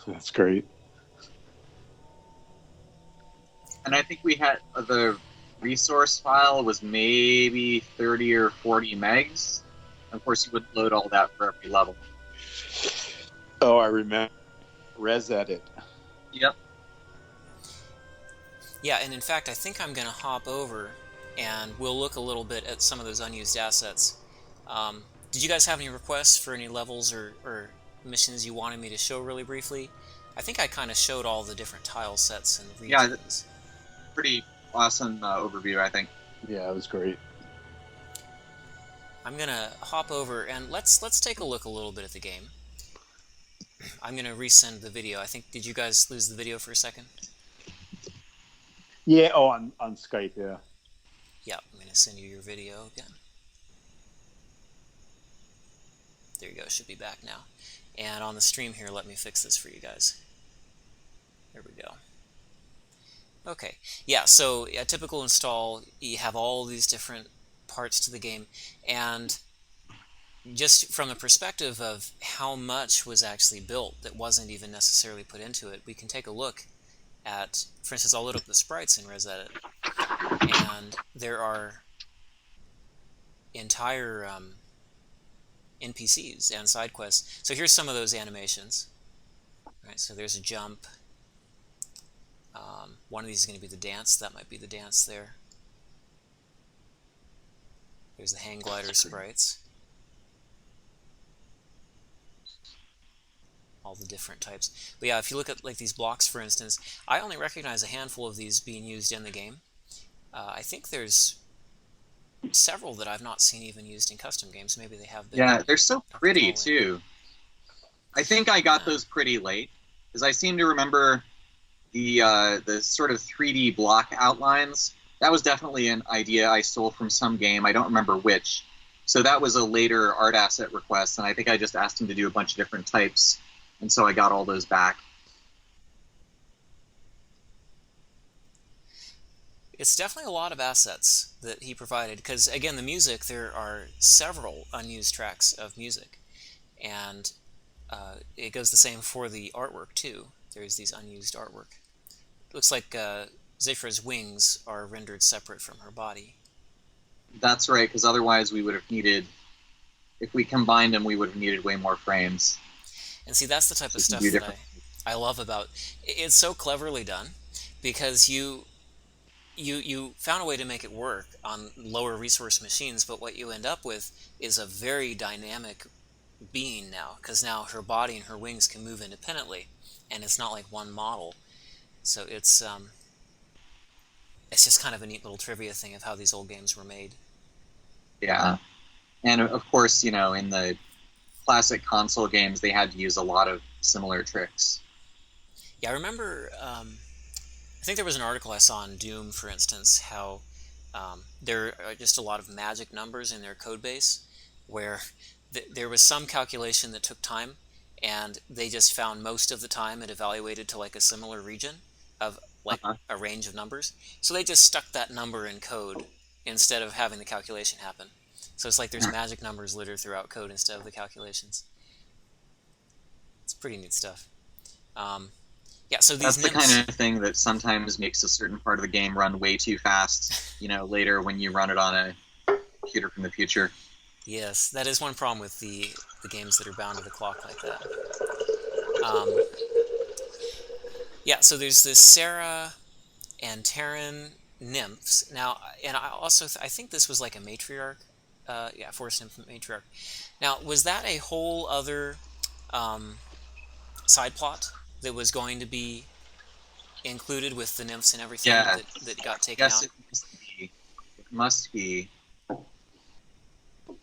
That's great. And I think we had the resource file was maybe 30 or 40 megs. Of course, you wouldn't load all that for every level. Oh, I remember. Res edit. Yep. Yeah, and in fact, I think I'm going to hop over and we'll look a little bit at some of those unused assets. Did you guys have any requests for any levels or missions you wanted me to show really briefly? I think I kind of showed all the different tile sets and regions. Yeah, pretty awesome overview, I think. Yeah, it was great. I'm going to hop over and let's take a look a little bit at the game. I'm going to resend the video. I think, did you guys lose the video for a second? Yeah, on Skype, yeah. Yeah, I'm going to send you your video again. There you go, it should be back now. And on the stream here, let me fix this for you guys. There we go. Okay, yeah, so a typical install, you have all these different parts to the game, and just from the perspective of how much was actually built that wasn't even necessarily put into it, we can take a look at, for instance, I'll load up the sprites in ResEdit, and there are entire NPCs and side quests. So here's some of those animations. Right, so there's a jump. One of these is going to be the dance. That might be the dance there. There's the hang glider sprites. All the different types. But yeah, if you look at like these blocks, for instance, I only recognize a handful of these being used in the game. I think there's several that I've not seen even used in custom games. Maybe they have been. Yeah, they're so pretty too. I think I got those pretty late, because I seem to remember the sort of 3D block outlines. That was definitely an idea I stole from some game. I don't remember which. So that was a later art asset request, and I think I just asked him to do a bunch of different types, and so I got all those back. It's definitely a lot of assets that he provided, because again, the music, there are several unused tracks of music, and it goes the same for the artwork too. There's these unused artwork. It looks like Cythera's wings are rendered separate from her body. That's right, because otherwise we would have needed, if we combined them, we would have needed way more frames. And see, that's the type of stuff that I love about it's so cleverly done, because you found a way to make it work on lower resource machines, but what you end up with is a very dynamic being now, because now her body and her wings can move independently, and it's not like one model. So it's just kind of a neat little trivia thing of how these old games were made. Yeah, and of course, you know, in the classic console games, they had to use a lot of similar tricks. Yeah, I remember. I think there was an article I saw on Doom, for instance, how there are just a lot of magic numbers in their code base, where there was some calculation that took time, and they just found most of the time it evaluated to like a similar region of like Uh-huh. a range of numbers. So they just stuck that number in code instead of having the calculation happen. So it's like there's magic numbers littered throughout code instead of the calculations. It's pretty neat stuff. Um, yeah, so these That's the nymphs. kind of thing that sometimes makes a certain part of the game run way too fast, later when you run it on a computer from the future. Yes, that is one problem with the games that are bound to the clock like that. Um, yeah, so there's this Sarah and Terran nymphs. Now, and I also I think this was like a matriarch. Yeah, forest nymph matriarch. Now, was that a whole other um, side plot that was going to be included with the nymphs and everything Yeah, that got taken yes, out? it must be. It must be.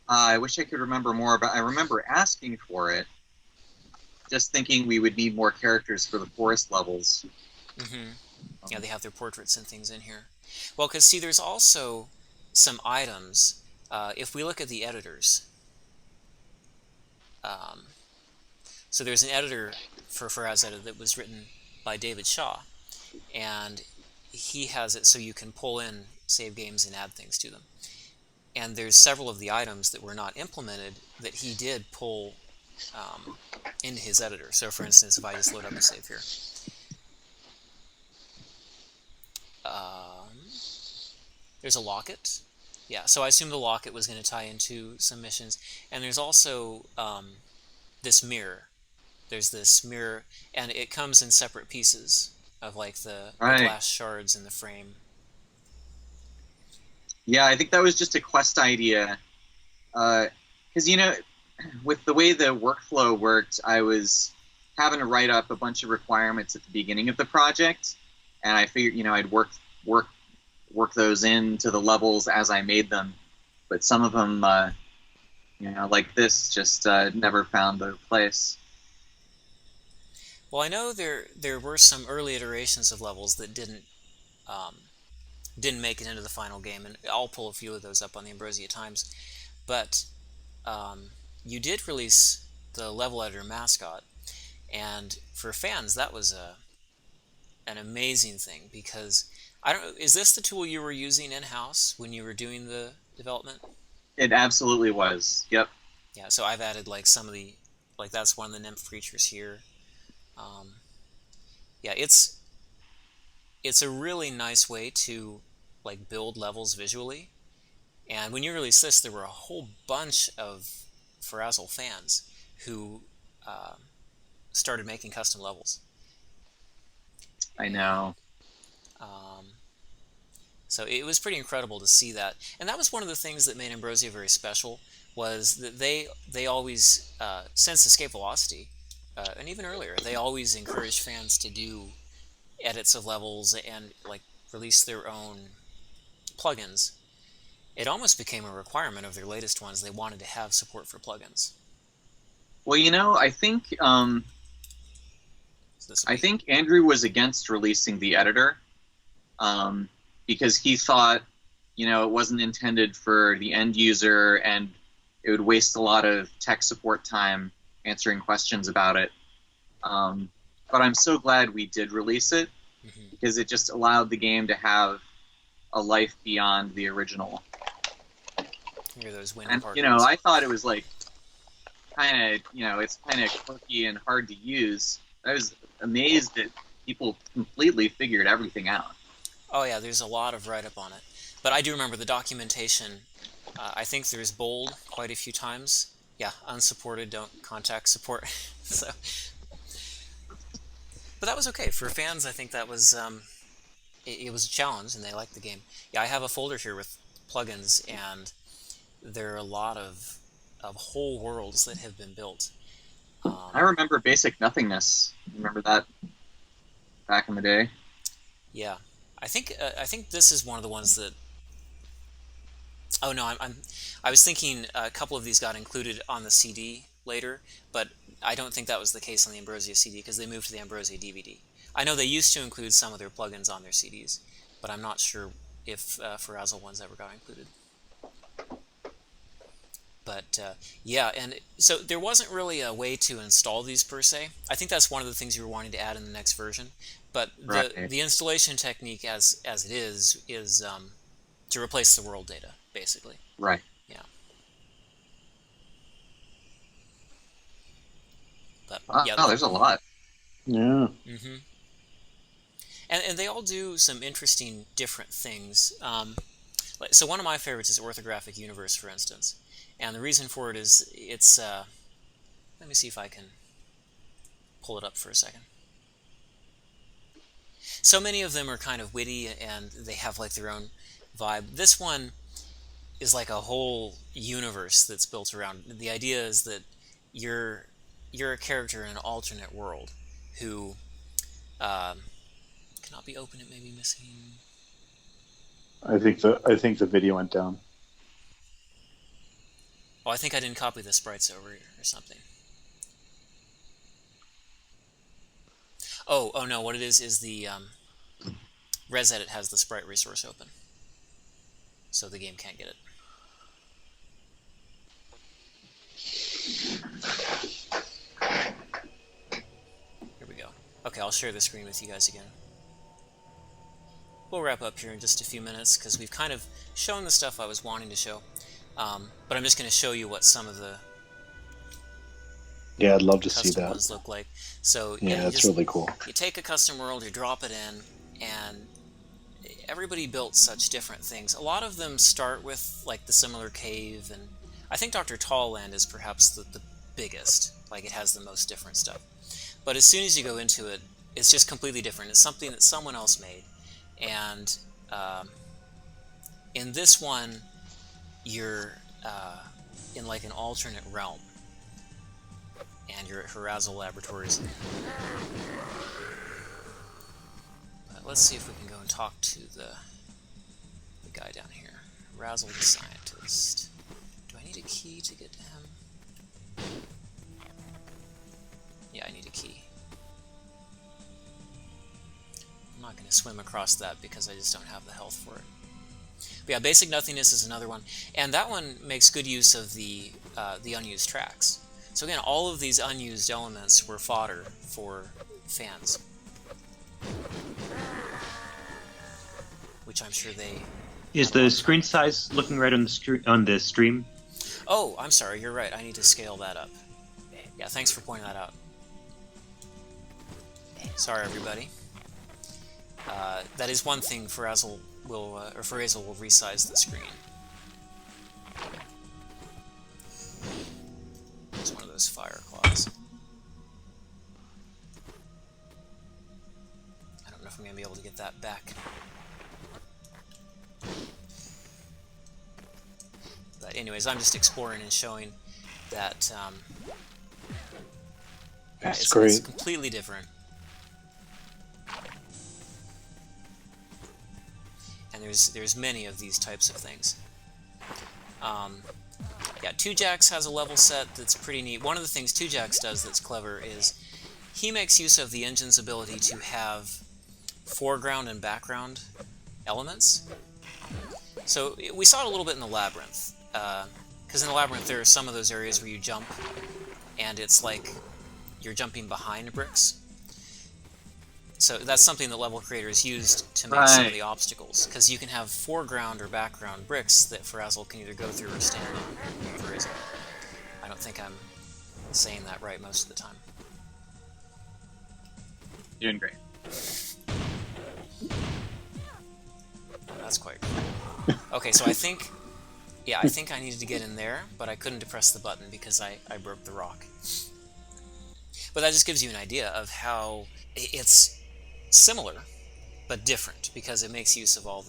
I wish I could remember more, but I remember asking for it, just thinking we would need more characters for the forest levels. Mm-hmm. Yeah, they have their portraits and things in here. Well, because see, there's also some items. If we look at the editors, um, so there's an editor for Ferazel that was written by David Shaw, and he has it so you can pull in save games and add things to them. And there's several of the items that were not implemented that he did pull into his editor. So, for instance, if I just load up a save here. There's a locket. Yeah, so I assume the locket was going to tie into some missions. And there's also this mirror. There's this mirror, and it comes in separate pieces of like the Right. glass shards in the frame. Yeah, I think that was just a quest idea. Because, with the way the workflow worked, I was having to write up a bunch of requirements at the beginning of the project, and I figured, I'd work those into the levels as I made them. But some of them, like this, just never found their place. Well, I know there were some early iterations of levels that didn't make it into the final game, and I'll pull a few of those up on the Ambrosia Times. But you did release the level editor mascot, and for fans that was an amazing thing, because I don't. Is this the tool you were using in house when you were doing the development? It absolutely was. Yep. Yeah. So I've added like some of the that's one of the nymph creatures here. Um, yeah, it's a really nice way to like build levels visually. And when you released this, there were a whole bunch of Ferazel fans who uh, started making custom levels. I know. Um, so it was pretty incredible to see that, and that was one of the things that made Ambrosia very special. Was that they always since Escape Velocity, and even earlier, they always encouraged fans to do edits of levels and like release their own plugins. It almost became a requirement of their latest ones. They wanted to have support for plugins. Well, I think Andrew was against releasing the editor because he thought, it wasn't intended for the end user and it would waste a lot of tech support time answering questions about it. But I'm so glad we did release it because it just allowed the game to have a life beyond the original. Hear those wind And, particles. I thought it was like kind of, it's kind of quirky and hard to use. I was amazed that people completely figured everything out. Oh yeah, there's a lot of write-up on it. But I do remember the documentation. I think there's bold quite a few times. Yeah, unsupported, don't contact support. So, but that was okay for fans. I think that was it was a challenge, and they liked the game. Yeah, I have a folder here with plugins, and there are a lot of whole worlds that have been built. I remember Basic Nothingness. Remember that back in the day? Yeah, I think this is one of the ones that. Oh no, I was thinking a couple of these got included on the CD later, but I don't think that was the case on the Ambrosia CD because they moved to the Ambrosia DVD. I know they used to include some of their plugins on their CDs, but I'm not sure if Ferazel ones ever got included. But yeah, and so there wasn't really a way to install these per se. I think that's one of the things you were wanting to add in the next version. But the installation technique as it is to replace the world data, basically. Right. Yeah. But yeah, there's a lot. Yeah. Mm-hmm. And they all do some interesting different things. So one of my favorites is Orthographic Universe, for instance. And the reason for it is it's... let me see if I can pull it up for a second. So many of them are kind of witty, and they have like their own vibe. This one is like a whole universe that's built around. The idea is that you're a character in an alternate world who cannot be opened. It may be missing. I think the video went down. Oh, I think I didn't copy the sprites over or something. Oh no! What it is the ResEdit has the sprite resource open, so the game can't get it. Here we go. Okay, I'll share the screen with you guys again. We'll wrap up here in just a few minutes because we've kind of shown the stuff I was wanting to show, but I'm just going to show you what some of the Yeah, I'd love to see custom that. ones look like. So Yeah, that's really cool. You take a custom world, you drop it in, and everybody built such different things. A lot of them start with like the similar cave, and I think Dr. Tallland is perhaps the biggest. Like it has the most different stuff. But as soon as you go into it, it's just completely different. It's something that someone else made. And in this one, you're in like an alternate realm. And you're at Ferazel Laboratories. But let's see if we can go and talk to the guy down here. Ferazel the scientist. Do I need a key to get to him? Yeah, I need a key. I'm not going to swim across that because I just don't have the health for it. But yeah, Basic Nothingness is another one. And that one makes good use of the unused tracks. So again, all of these unused elements were fodder for fans. Which I'm sure they... Is the screen size looking right on the stream? Oh, I'm sorry, you're right. I need to scale that up. Yeah, thanks for pointing that out. Sorry, everybody. That is one thing Ferazel will resize the screen. It's one of those fire claws. I don't know if I'm going to be able to get that back. But anyways, I'm just exploring and showing that That's great. It's completely different. And there's many of these types of things. Yeah, 2Jax has a level set that's pretty neat. One of the things 2Jax does that's clever is he makes use of the engine's ability to have foreground and background elements. So we saw it a little bit in the Labyrinth, because in the Labyrinth there are some of those areas where you jump, and it's like you're jumping behind bricks. So that's something that level creators used to make some of the obstacles, because you can have foreground or background bricks that Ferazel can either go through or stand on. Ferazel. I don't think I'm saying that right most of the time. Doing great. That's quite cool. Okay, so I think I needed to get in there, but I couldn't depress the button because I broke the rock. But that just gives you an idea of how it's similar, but different, because it makes use of all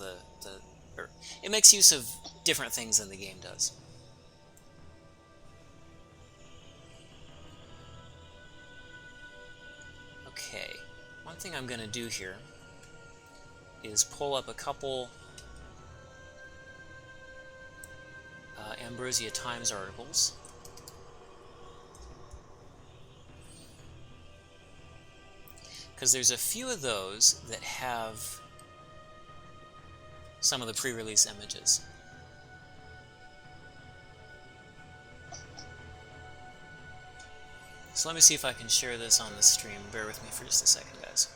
it makes use of different things than the game does. Okay, one thing I'm going to do here is pull up a couple Ambrosia Times articles. because there's a few of those that have some of the pre-release images. So let me see if I can share this on the stream. Bear with me for just a second, guys.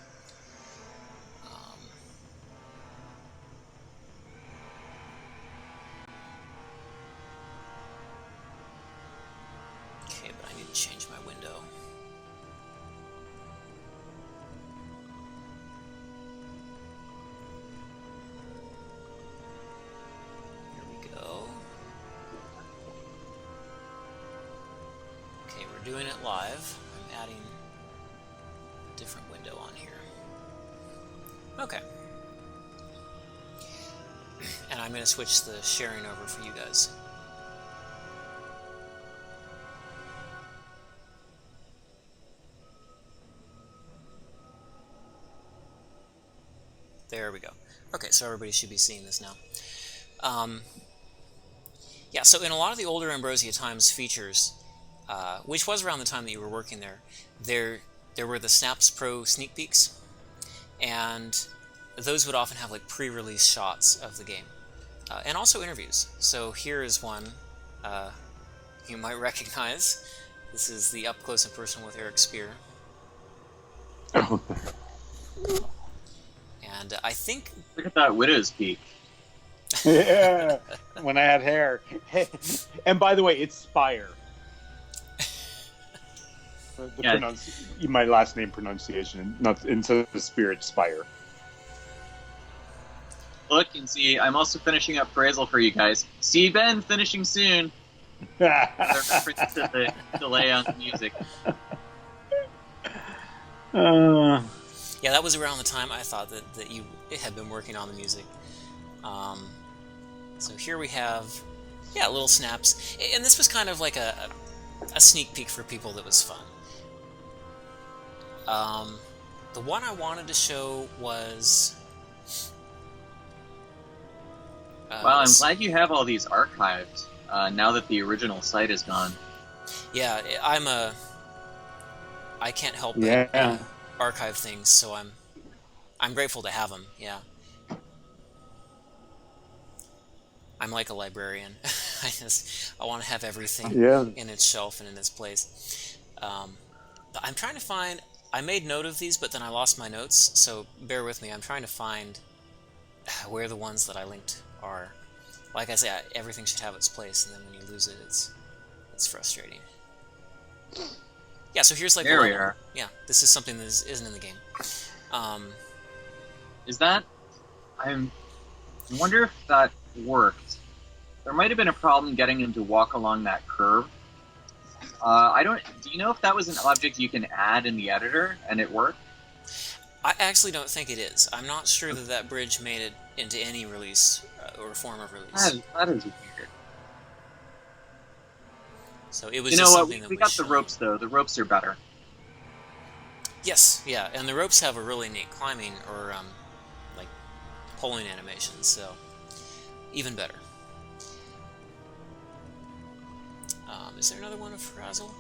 Okay, but I need to change my window. Here we go. Okay, we're doing it live. I'm adding a different window on here. Okay. And I'm going to switch the sharing over for you guys. There we go. Okay, so everybody should be seeing this now. Yeah, so in a lot of the older Ambrosia Times features, which was around the time that you were working there were the Snaps Pro sneak peeks, and those would often have like pre-release shots of the game, and also interviews. So here is one you might recognize. This is the up close and personal with Eric Speier. And I think... Look at that widow's peak. Yeah, when I had hair. And by the way, it's Speier. My last name pronunciation, not instead of Spirit, Speier. Look and see, I'm also finishing up Ferazel for you guys. See, Ben, finishing soon. The delay on the music. Yeah, that was around the time I thought that you had been working on the music. So here we have, yeah, little snaps. And this was kind of like a sneak peek for people that was fun. The one I wanted to show was... Wow, I'm glad you have all these archived, now that the original site is gone. Yeah, I can't help but archive things, so I'm grateful to have them, yeah. I'm like a librarian. I want to have everything in its shelf and in its place. But I'm trying to find... I made note of these, but then I lost my notes, so bear with me. I'm trying to find where the ones that I linked are. Like I say, everything should have its place, and then when you lose it, it's frustrating. Yeah, so here's like... There we are. Yeah, this is something that isn't in the game. Is that... I wonder if that worked. There might have been a problem getting him to walk along that curve. Do you know if that was an object you can add in the editor and it worked? I actually don't think it is. I'm not sure that bridge made it into any release or form of release. That is weird. So it was you know just what? something that We got the ropes though. The ropes are better. Yes, yeah, and the ropes have a really neat climbing or like pulling animation, so even better. Is there another one of Ferazel?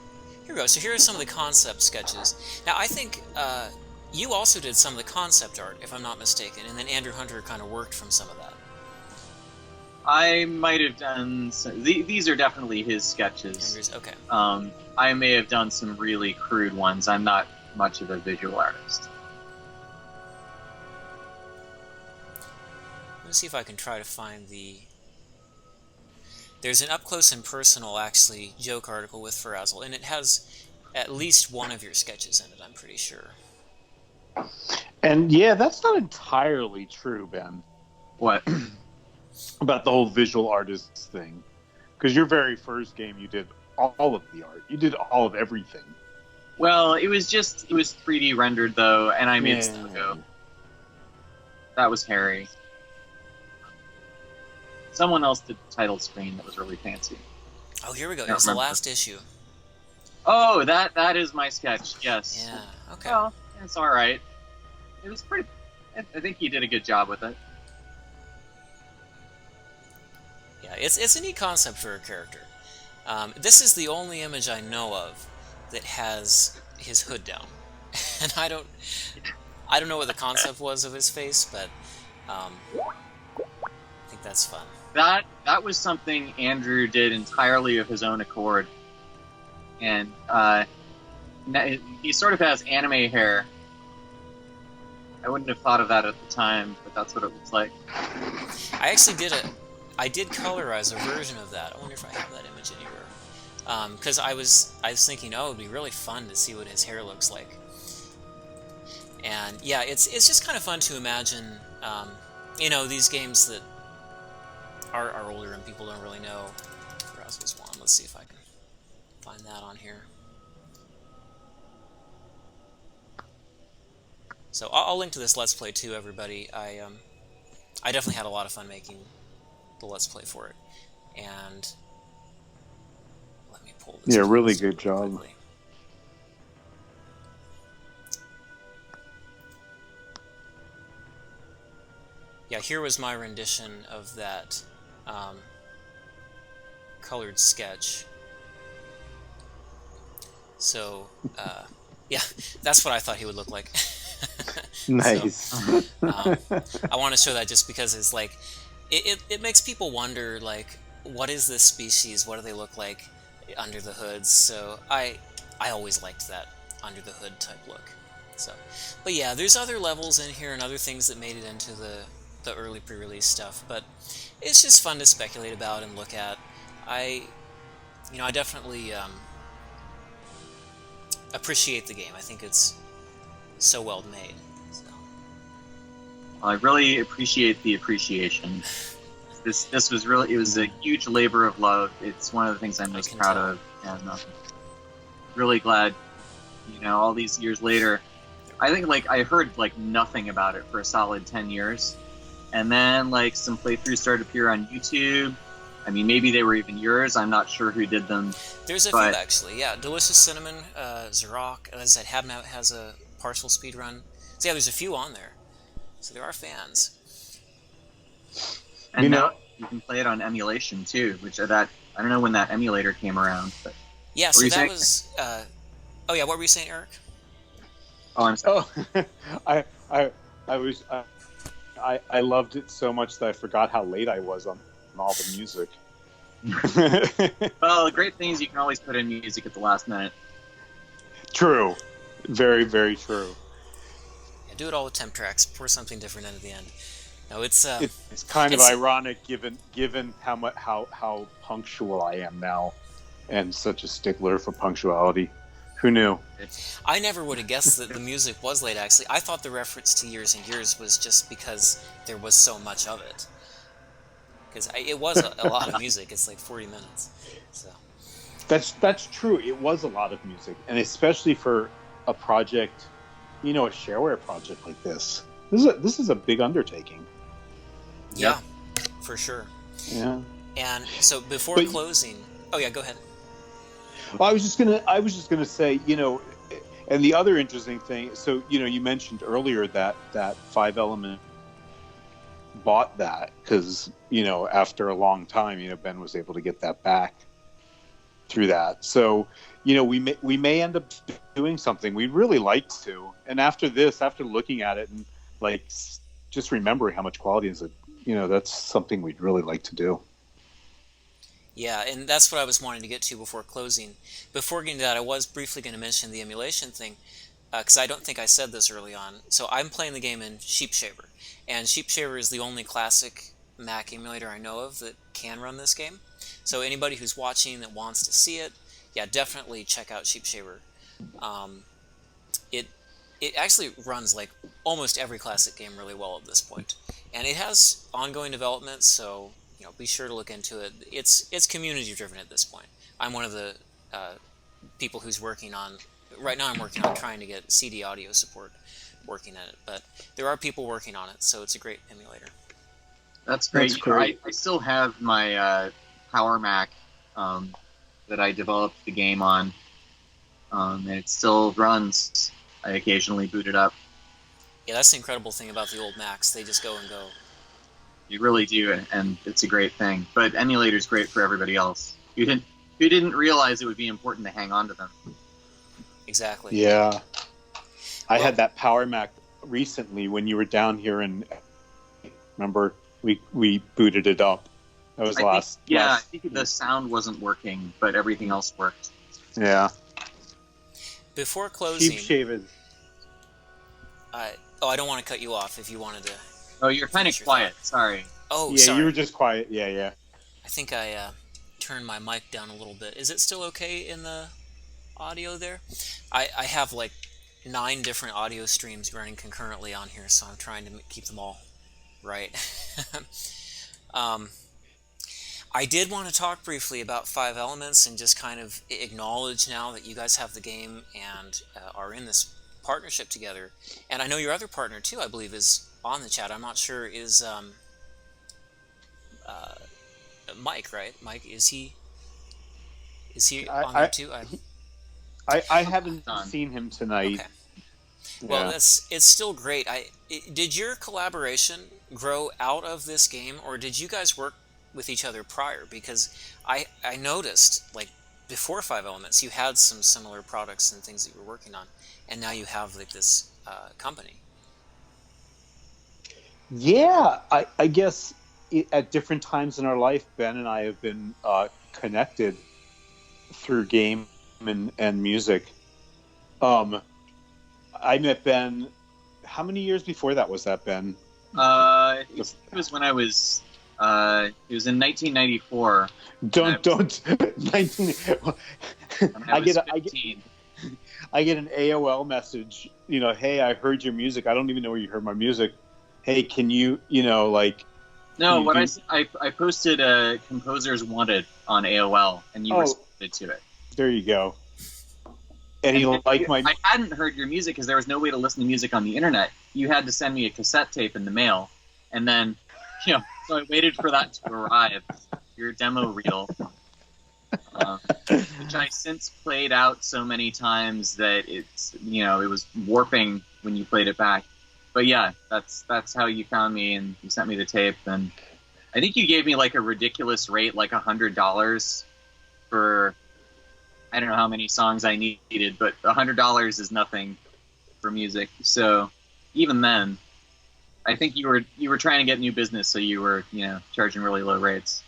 Here we go. So here are some of the concept sketches. Now I think you also did some of the concept art, if I'm not mistaken, and then Andrew Hunter kind of worked from some of that. I might have done some, these are definitely his sketches. Andrew's, okay. I may have done some really crude ones. I'm not much of a visual artist. Let me see if I can try to find the... There's an up-close and personal, actually, joke article with Ferazel, and it has at least one of your sketches in it, I'm pretty sure. And yeah, that's not entirely true, Ben. What? About the whole visual artists thing. Because your very first game, you did all of the art. You did all of everything. Well, it was 3D rendered, though, and I made a logo. That was Harry. Someone else did the title screen that was really fancy. Oh, here we go. It's the last issue. Oh, that is my sketch, yes. Yeah, okay. Well, it's alright. It was pretty... I think he did a good job with it. Yeah, it's a neat concept for a character. This is the only image I know of that has his hood down. and I don't know what the concept was of his face, but I think that's fun. That was something Andrew did entirely of his own accord, and he sort of has anime hair. I wouldn't have thought of that at the time, but that's what it looks like. I actually did colorize a version of that. I wonder if I have that image anywhere. Because I was thinking, oh, it'd be really fun to see what his hair looks like. And yeah, it's just kind of fun to imagine, these games that are older and people don't really know. Ferazel's one. Let's see if I can find that on here. So I'll link to this Let's Play too, everybody. I definitely had a lot of fun making the Let's Play for it, and let me pull this. Yeah, really good job. Quickly. Yeah, here was my rendition of that colored sketch. So, yeah, that's what I thought he would look like. Nice. So, I want to show that just because it's like, it makes people wonder, like, what is this species? What do they look like under the hoods? So I always liked that under the hood type look. So, but yeah, there's other levels in here and other things that made it into the early pre-release stuff, but it's just fun to speculate about and look at. I definitely appreciate the game. I think it's so well made. So. I really appreciate the appreciation. This was really, it was a huge labor of love. It's one of the things I'm most proud of, and really glad, all these years later. I think I heard nothing about it for a solid 10 years. And then some playthroughs started to appear on YouTube. I mean, maybe they were even yours. I'm not sure who did them. There's a few actually. Yeah, Delicious Cinnamon, Zarok, as I said, Habnout has a partial speed run. So yeah, there's a few on there. So there are fans. And now you can play it on emulation too, which I don't know when that emulator came around. But yeah, so that was. Oh yeah, what were you saying, Eric? Oh, I'm sorry. I loved it so much that I forgot how late I was on all the music. Well, the great thing is you can always put in music at the last minute. True. Very, very true. Yeah, do it all with temp tracks. Pour something different in at the end. No, it's kind of ironic given how punctual I am now, and such a stickler for punctuality. Who knew? I never would have guessed that the music was late, actually. I thought the reference to Years and Years was just because there was so much of it. Because it was a lot of music. It's like 40 minutes. So That's true. It was a lot of music. And especially for a project, a shareware project like this. This is a big undertaking. Yeah, for sure. Yeah. And so before closing... Oh, yeah, go ahead. Well, I was just gonna say, and the other interesting thing. So, you mentioned earlier that 5 Element bought that because after a long time, Ben was able to get that back through that. So, we may end up doing something we'd really like to. And after looking at it and just remembering how much quality is it, that's something we'd really like to do. Yeah, and that's what I was wanting to get to before closing. Before getting to that, I was briefly going to mention the emulation thing, because I don't think I said this early on. So I'm playing the game in Sheepshaver, and Sheepshaver is the only classic Mac emulator I know of that can run this game. So anybody who's watching that wants to see it, yeah, definitely check out Sheepshaver. It actually runs almost every classic game really well at this point, and it has ongoing development, so be sure to look into it. It's community driven at this point. I'm one of the people who's working on right now. I'm working on trying to get CD audio support working in it, but there are people working on it, so it's a great emulator. That's great. That's great. I still have my Power Mac that I developed the game on, and it still runs. I occasionally boot it up. Yeah, that's the incredible thing about the old Macs. They just go and go. You really do, and it's a great thing. But emulator's great for everybody else. You didn't realize it would be important to hang on to them. Exactly. Yeah. I had that Power Mac recently when you were down here, and remember we booted it up. That was last. I think the sound wasn't working, but everything else worked. Yeah. Before closing, Cheap shaven. I don't want to cut you off if you wanted to. Oh, you're kind of quiet. Sorry. Oh, Yeah, sorry. you were just quiet. Yeah. I think I turned my mic down a little bit. Is it still okay in the audio there? I have like 9 different audio streams running concurrently on here, so I'm trying to keep them all right. I did want to talk briefly about 5 Elements and just kind of acknowledge now that you guys have the game and are in this partnership together. And I know your other partner too, I believe, is on the chat. I'm not sure, is Mike, right? Mike, is he on there too? I haven't seen him tonight. Okay. Well, it's still great. Did your collaboration grow out of this game, or did you guys work with each other prior? Because I noticed, like, before 5 Elements, you had some similar products and things that you were working on, and now you have like this company. Yeah, I guess at different times in our life, Ben and I have been connected through game and music. I met Ben. How many years before that was that, Ben? It was when I was. It was in 1994. Don't. 19. I get an AOL message. Hey, I heard your music. I don't even know where you heard my music. Hey, can you, like? No, I posted Composers Wanted on AOL, and you responded to it. There you go. And he liked my. I hadn't heard your music because there was no way to listen to music on the internet. You had to send me a cassette tape in the mail, and then, so I waited for that to arrive. Your demo reel, which I since played out so many times that it's, it was warping when you played it back. But yeah, that's how you found me, and you sent me the tape, and I think you gave me like a ridiculous rate, like $100 for. I don't know how many songs I needed, but $100 is nothing for music. So even then, I think you were trying to get new business, so you were charging really low rates.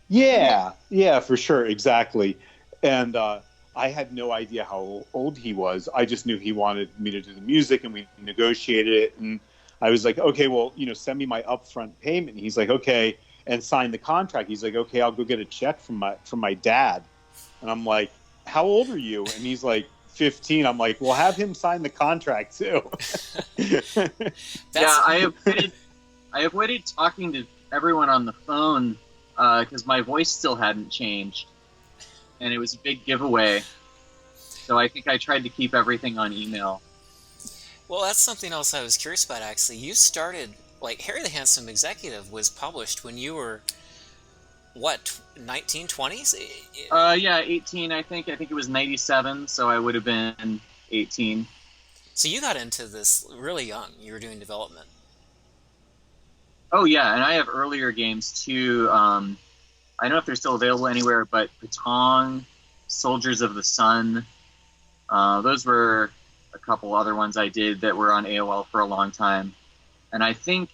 Yeah, for sure, exactly. And I had no idea how old he was. I just knew he wanted me to do the music, and we negotiated it. And I was like, okay, well, send me my upfront payment. And he's like, okay, and sign the contract. He's like, okay, I'll go get a check from my dad. And I'm like, how old are you? And he's like, 15. I'm like, well, have him sign the contract too. I avoided talking to everyone on the phone because my voice still hadn't changed, and it was a big giveaway. So I think I tried to keep everything on email. Well, that's something else I was curious about, actually. You started, like, Harry the Handsome Executive was published when you were, what, 19, 20s? Yeah, 18, I think. I think it was 97, so I would have been 18. So you got into this really young. You were doing development. Oh, yeah, and I have earlier games, too. I don't know if they're still available anywhere, but Patong, Soldiers of the Sun, those were a couple other ones I did that were on AOL for a long time. And I think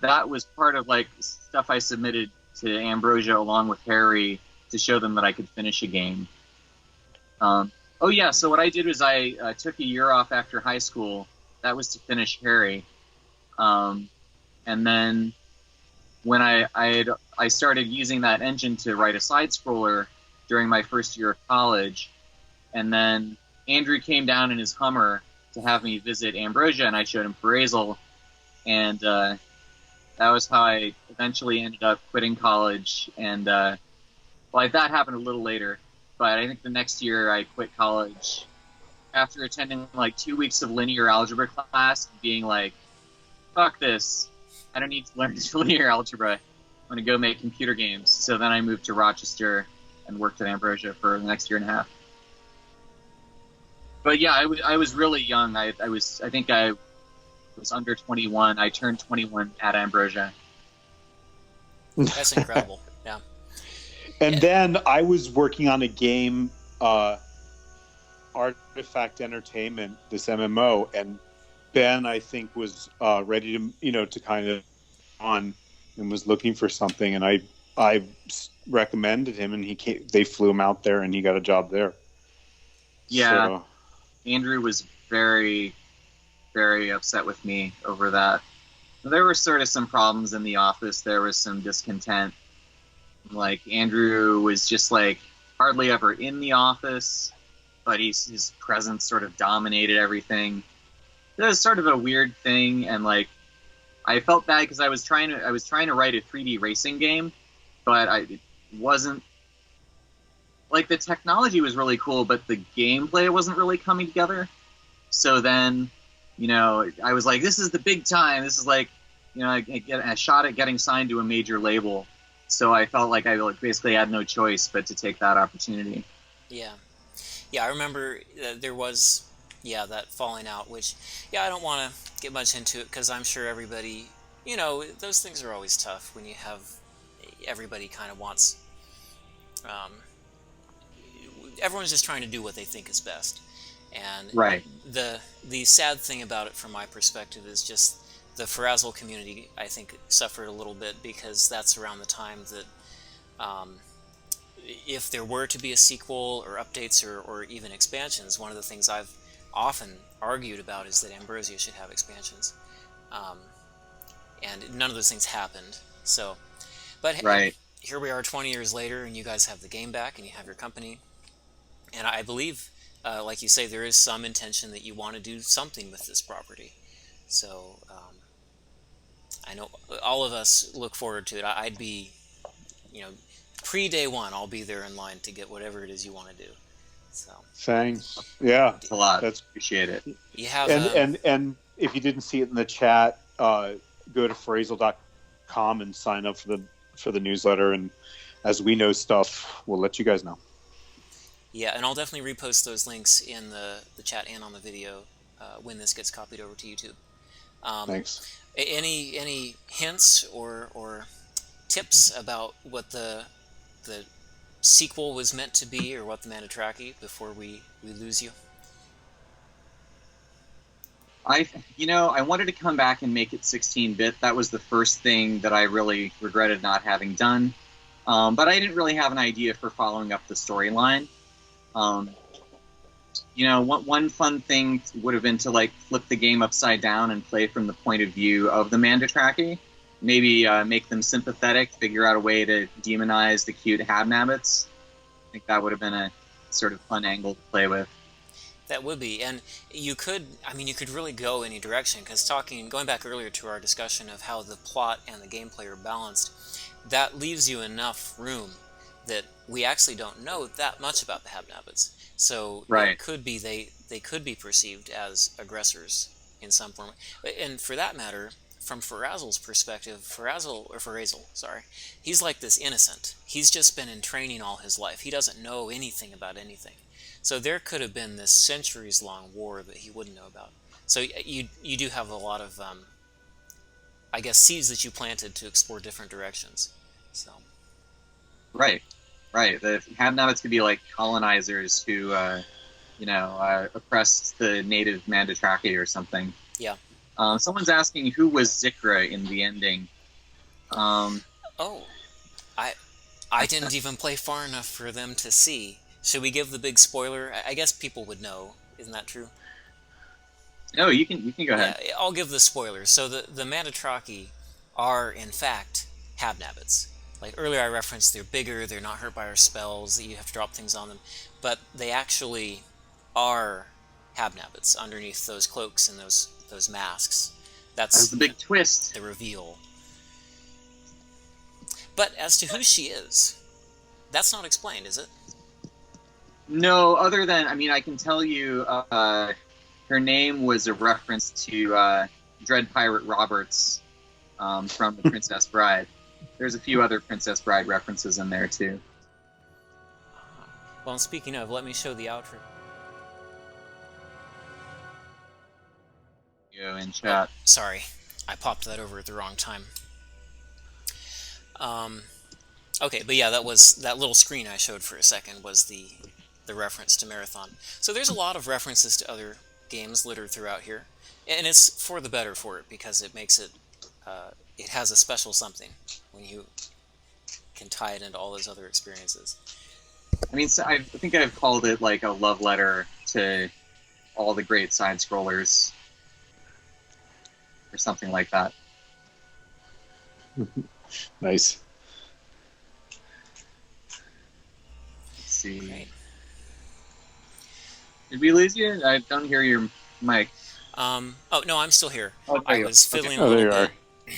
that was part of, like, stuff I submitted to Ambrosia along with Harry to show them that I could finish a game. So what I did was I took a year off after high school. That was to finish Harry. And then when I started using that engine to write a side-scroller during my first year of college, and then Andrew came down in his Hummer to have me visit Ambrosia, and I showed him Ferazel, and that was how I eventually ended up quitting college. And that happened a little later, but I think the next year I quit college after attending like 2 weeks of linear algebra class and being like, fuck this, I don't need to learn linear algebra, I'm going to go make computer games. So then I moved to Rochester and worked at Ambrosia for the next year and a half. But yeah, I was really young. I think I was under 21. I turned 21 at Ambrosia. That's incredible. Yeah. And then I was working on a game Artifact Entertainment, this MMO, and Ben, I think, was ready to, to kind of on and was looking for something, and I recommended him, and they flew him out there, and he got a job there. Yeah, So, Andrew was very, very upset with me over that. There were sort of some problems in the office. There was some discontent. Like, Andrew was just like hardly ever in the office, but his presence sort of dominated everything. It was sort of a weird thing, and like, I felt bad because I was trying to write a 3D racing game, but it wasn't, like, the technology was really cool, but the gameplay wasn't really coming together. So then, I was like, this is the big time. This is like, I get a shot at getting signed to a major label. So I felt like I basically had no choice but to take that opportunity. Yeah. Yeah, I remember there was, that falling out, which, I don't want to get much into it because I'm sure everybody, those things are always tough when you have everybody kind of wants, everyone's just trying to do what they think is best. And right. The sad thing about it from my perspective is just the Ferazel community, I think, suffered a little bit because that's around the time that if there were to be a sequel or updates or even expansions, one of the things I've often argued about is that Ambrosia should have expansions. And none of those things happened. So, but right. Here we are 20 years later, and you guys have the game back, and you have your company. And I believe, like you say, there is some intention that you want to do something with this property. So, I know all of us look forward to it. I'd be, pre-day one, I'll be there in line to get whatever it is you want to do. So thanks. Yeah, a lot. That's appreciate it. You have and if you didn't see it in the chat, go to Ferazel.com and sign up for the newsletter. And as we know stuff, we'll let you guys know. Yeah, and I'll definitely repost those links in the chat and on the video when this gets copied over to YouTube. Thanks. Any hints or tips about what the sequel was meant to be, or what the Mantitraki, before we lose you? I wanted to come back and make it 16-bit. That was the first thing that I really regretted not having done. But I didn't really have an idea for following up the storyline. One fun thing would have been to like flip the game upside down and play from the point of view of the Mantitraki. Maybe make them sympathetic, figure out a way to demonize the cute Habnabbits. I think that would have been a sort of fun angle to play with. That would be, and you could really go any direction, because going back earlier to our discussion of how the plot and the gameplay are balanced, that leaves you enough room that we actually don't know that much about the Habnabbits. So right. It could be they could be perceived as aggressors in some form. And for that matter, from Ferazel's perspective, Ferazel, sorry, he's like this innocent. He's just been in training all his life. He doesn't know anything about anything. So there could have been this centuries-long war that he wouldn't know about. So you do have a lot of, I guess, seeds that you planted to explore different directions. So. Right. The Habnabbits could be like colonizers who, oppressed the native Mantitraki or something. Yeah. Someone's asking who was Cythera in the ending. I didn't even play far enough for them to see. Should we give the big spoiler? I guess people would know. Isn't that true? No, you can go ahead. Yeah, I'll give the spoilers. So the Mantitraki are, in fact, Habnabbits. Like earlier I referenced, they're bigger, they're not hurt by our spells, that you have to drop things on them. But they actually are Habnabbits underneath those cloaks and those masks. That's the big twist. The reveal. But as to who she is, that's not explained, is it? No, other than, I can tell you her name was a reference to Dread Pirate Roberts from The Princess Bride. There's a few other Princess Bride references in there, too. Well, and speaking of, let me show the outro. In chat. Oh, sorry, I popped that over at the wrong time. Okay, but yeah, that little screen I showed for a second was the the reference to Marathon. So there's a lot of references to other games littered throughout here, and it's for the better for it, because it makes it, it has a special something when you can tie it into all those other experiences. I mean, so I think I've called it like a love letter to all the great side scrollers, or something like that. Nice. Let's see. Great. Did we lose you? I don't hear your mic. Oh no, I'm still here. Oh, there I you go. was fiddling Oh, a there little you bit.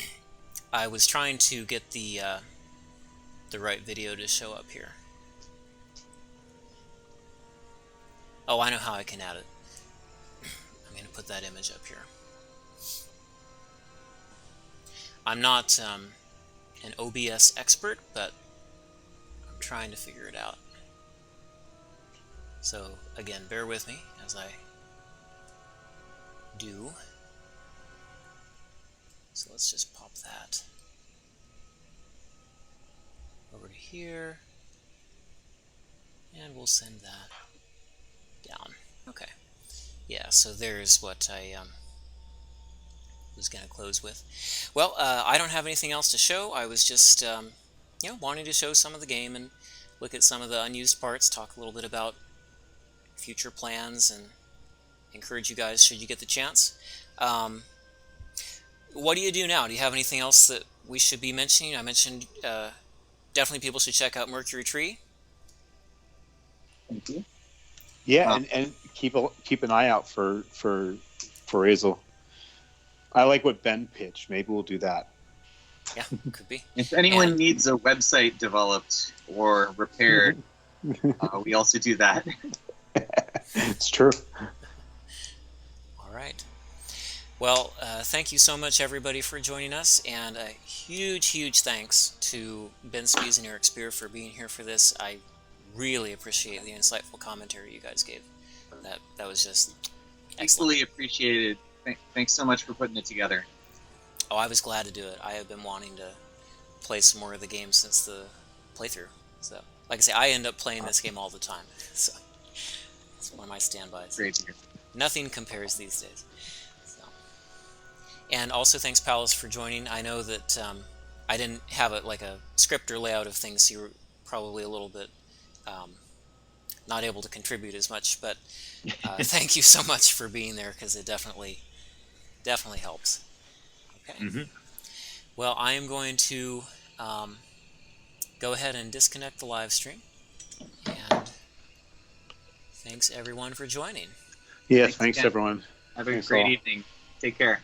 I was trying to get the right video to show up here. Oh, I know how I can add it. I'm going to put that image up here. I'm not an OBS expert, but I'm trying to figure it out. So again, bear with me as I do. So let's just pop that over to here, and we'll send that down. Okay. Yeah, so there's what I was going to close with. Well, I don't have anything else to show. I was just, you know, wanting to show some of the game and look at some of the unused parts, talk a little bit about future plans, and encourage you guys should you get the chance. What do you do now? Do you have anything else that we should be mentioning? I mentioned definitely people should check out Mercury Tree. Thank you. Yeah, and keep an eye out for Ferazel. I like what Ben pitched. Maybe we'll do that. Yeah, could be. If anyone needs a website developed or repaired, we also do that. It's true. All right. Well, thank you so much, everybody, for joining us, and a huge thanks to Ben Spees and Eric Speier for being here for this. I really appreciate the insightful commentary you guys gave. That was just excellent. Equally appreciated. Thanks so much for putting it together. Oh, I was glad to do it. I have been wanting to play some more of the game since the playthrough. So, like I say, I end up playing this game all the time. So, it's one of my standbys. Great to hear. Nothing compares these days. So. And also thanks, Palace, for joining. I know that I didn't have a script or layout of things, so you were probably a little bit not able to contribute as much, but thank you so much for being there, because it definitely helps. Okay. Mm-hmm. Well, I am going to go ahead and disconnect the live stream, and thanks everyone for joining. Yeah, Thanks thanks again. everyone. Have a Thanks great all. evening. Take care.